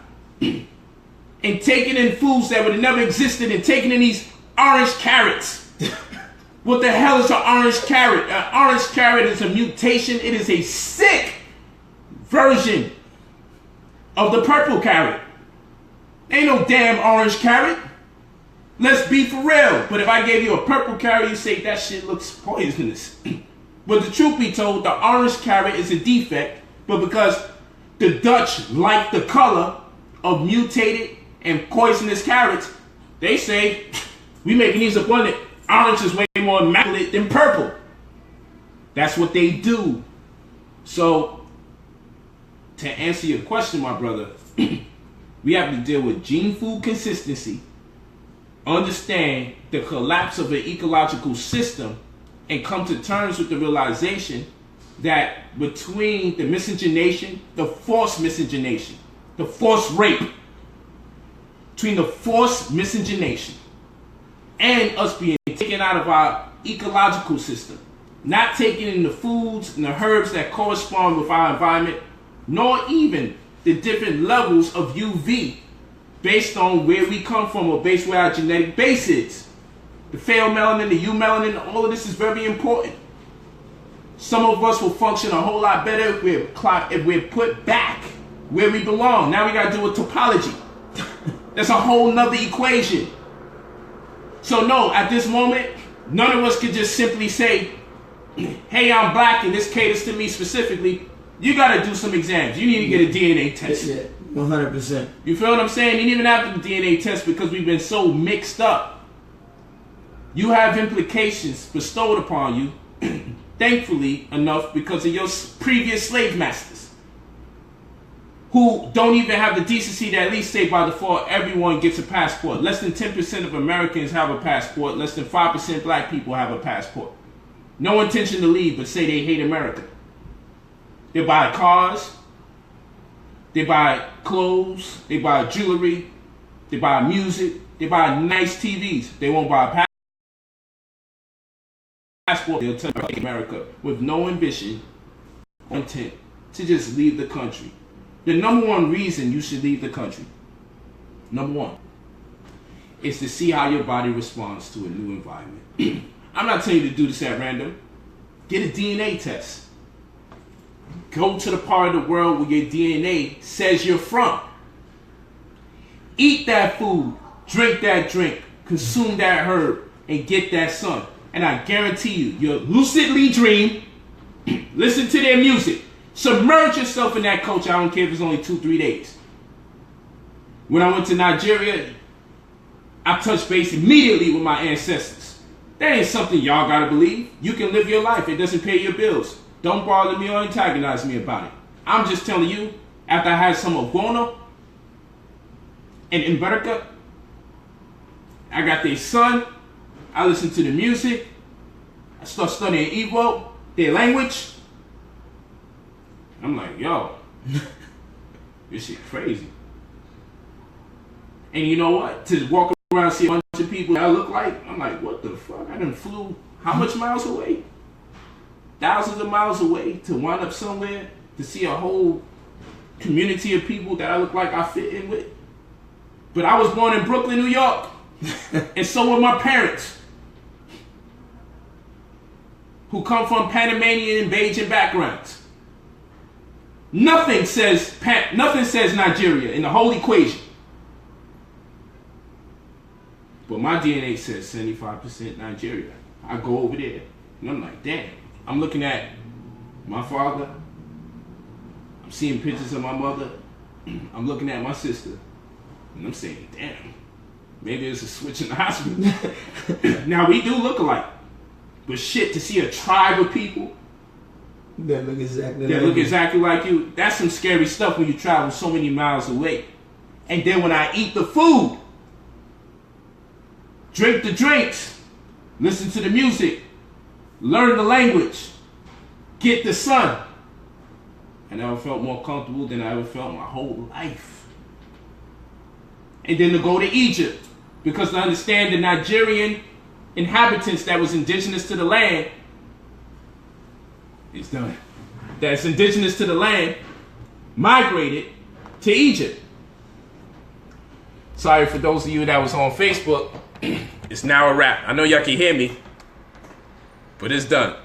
S1: and taking in foods that would have never existed and taking in these orange carrots. What the hell is an orange carrot? An orange carrot is a mutation. It is a sick version of the purple carrot. Ain't no damn orange carrot. Let's be for real. But if I gave you a purple carrot, you say that shit looks poisonous. But the truth be told, the orange carrot is a defect, but because the Dutch like the color of mutated and poisonous carrots, they say, we making these abundant. Orange is way more immaculate than purple. That's what they do. So, to answer your question, my brother, we have to deal with gene food consistency, understand the collapse of an ecological system, and come to terms with the realization that between the miscegenation, the forced miscegenation, the forced rape, between the forced miscegenation and us being taken out of our ecological system, not taking in the foods and the herbs that correspond with our environment, nor even the different levels of UV based on where we come from or based where our genetic base is. The pheomelanin, the eumelanin, all of this is very important. Some of us will function a whole lot better if we're put back where we belong. Now we got to do a topology. That's a whole nother equation. So no, at this moment, none of us could just simply say, hey, I'm black and this caters to me specifically. You got to do some exams. You need to get a DNA test.
S2: Yeah, 100%.
S1: You feel what I'm saying? You didn't even have the DNA test because we've been so mixed up. You have implications bestowed upon you, thankfully enough, because of your previous slave masters, who don't even have the decency to at least say by default everyone gets a passport. Less than 10% of Americans have a passport. Less than 5% black people have a passport. No intention to leave, but say they hate America. They buy cars, they buy clothes, they buy jewelry, they buy music, they buy nice TVs. They won't buy a passport. They'll tell America with no ambition or intent to just leave the country. The number one reason you should leave the country, number one, is to see how your body responds to a new environment. I'm not telling you to do this at random. Get a DNA test. Go to the part of the world where your DNA says you're from. Eat that food, drink that drink, consume that herb, and get that sun. And I guarantee you, you'll lucidly dream, listen to their music, submerge yourself in that culture. I don't care if it's only 2-3 days. When I went to Nigeria, I touched base immediately with my ancestors. That ain't something y'all gotta believe. You can live your life. It doesn't pay your bills. Don't bother me or antagonize me about it. I'm just telling you, after I had some Ogbono and Mberika, I got their son, I listened to the music, I start studying Igbo, their language. I'm like, yo, this shit crazy. And you know what? To walk around and see a bunch of people that I look like, I'm like, what the fuck? I done flew how much miles away? Thousands of miles away to wind up somewhere to see a whole community of people that I look like I fit in with. But I was born in Brooklyn, New York. And so were my parents, who come from Panamanian and Bajan backgrounds. Nothing says Nigeria in the whole equation. But my DNA says 75% Nigeria. I go over there and I'm like, damn. I'm looking at my father. I'm seeing pictures of my mother. I'm looking at my sister. And I'm saying, damn, maybe there's a switch in the hospital. Now, we do look alike. But shit, to see a tribe of people
S2: that look exactly
S1: like you, that's some scary stuff when you travel so many miles away. And then when I eat the food, drink the drinks, listen to the music, learn the language, get the sun, I never felt more comfortable than I ever felt my whole life. And then to go to Egypt, because to understand the Nigerian inhabitants that was indigenous to the land, that's indigenous to the land, migrated to Egypt. Sorry for those of you that was on Facebook. It's now a wrap. I know y'all can hear me, but it's done.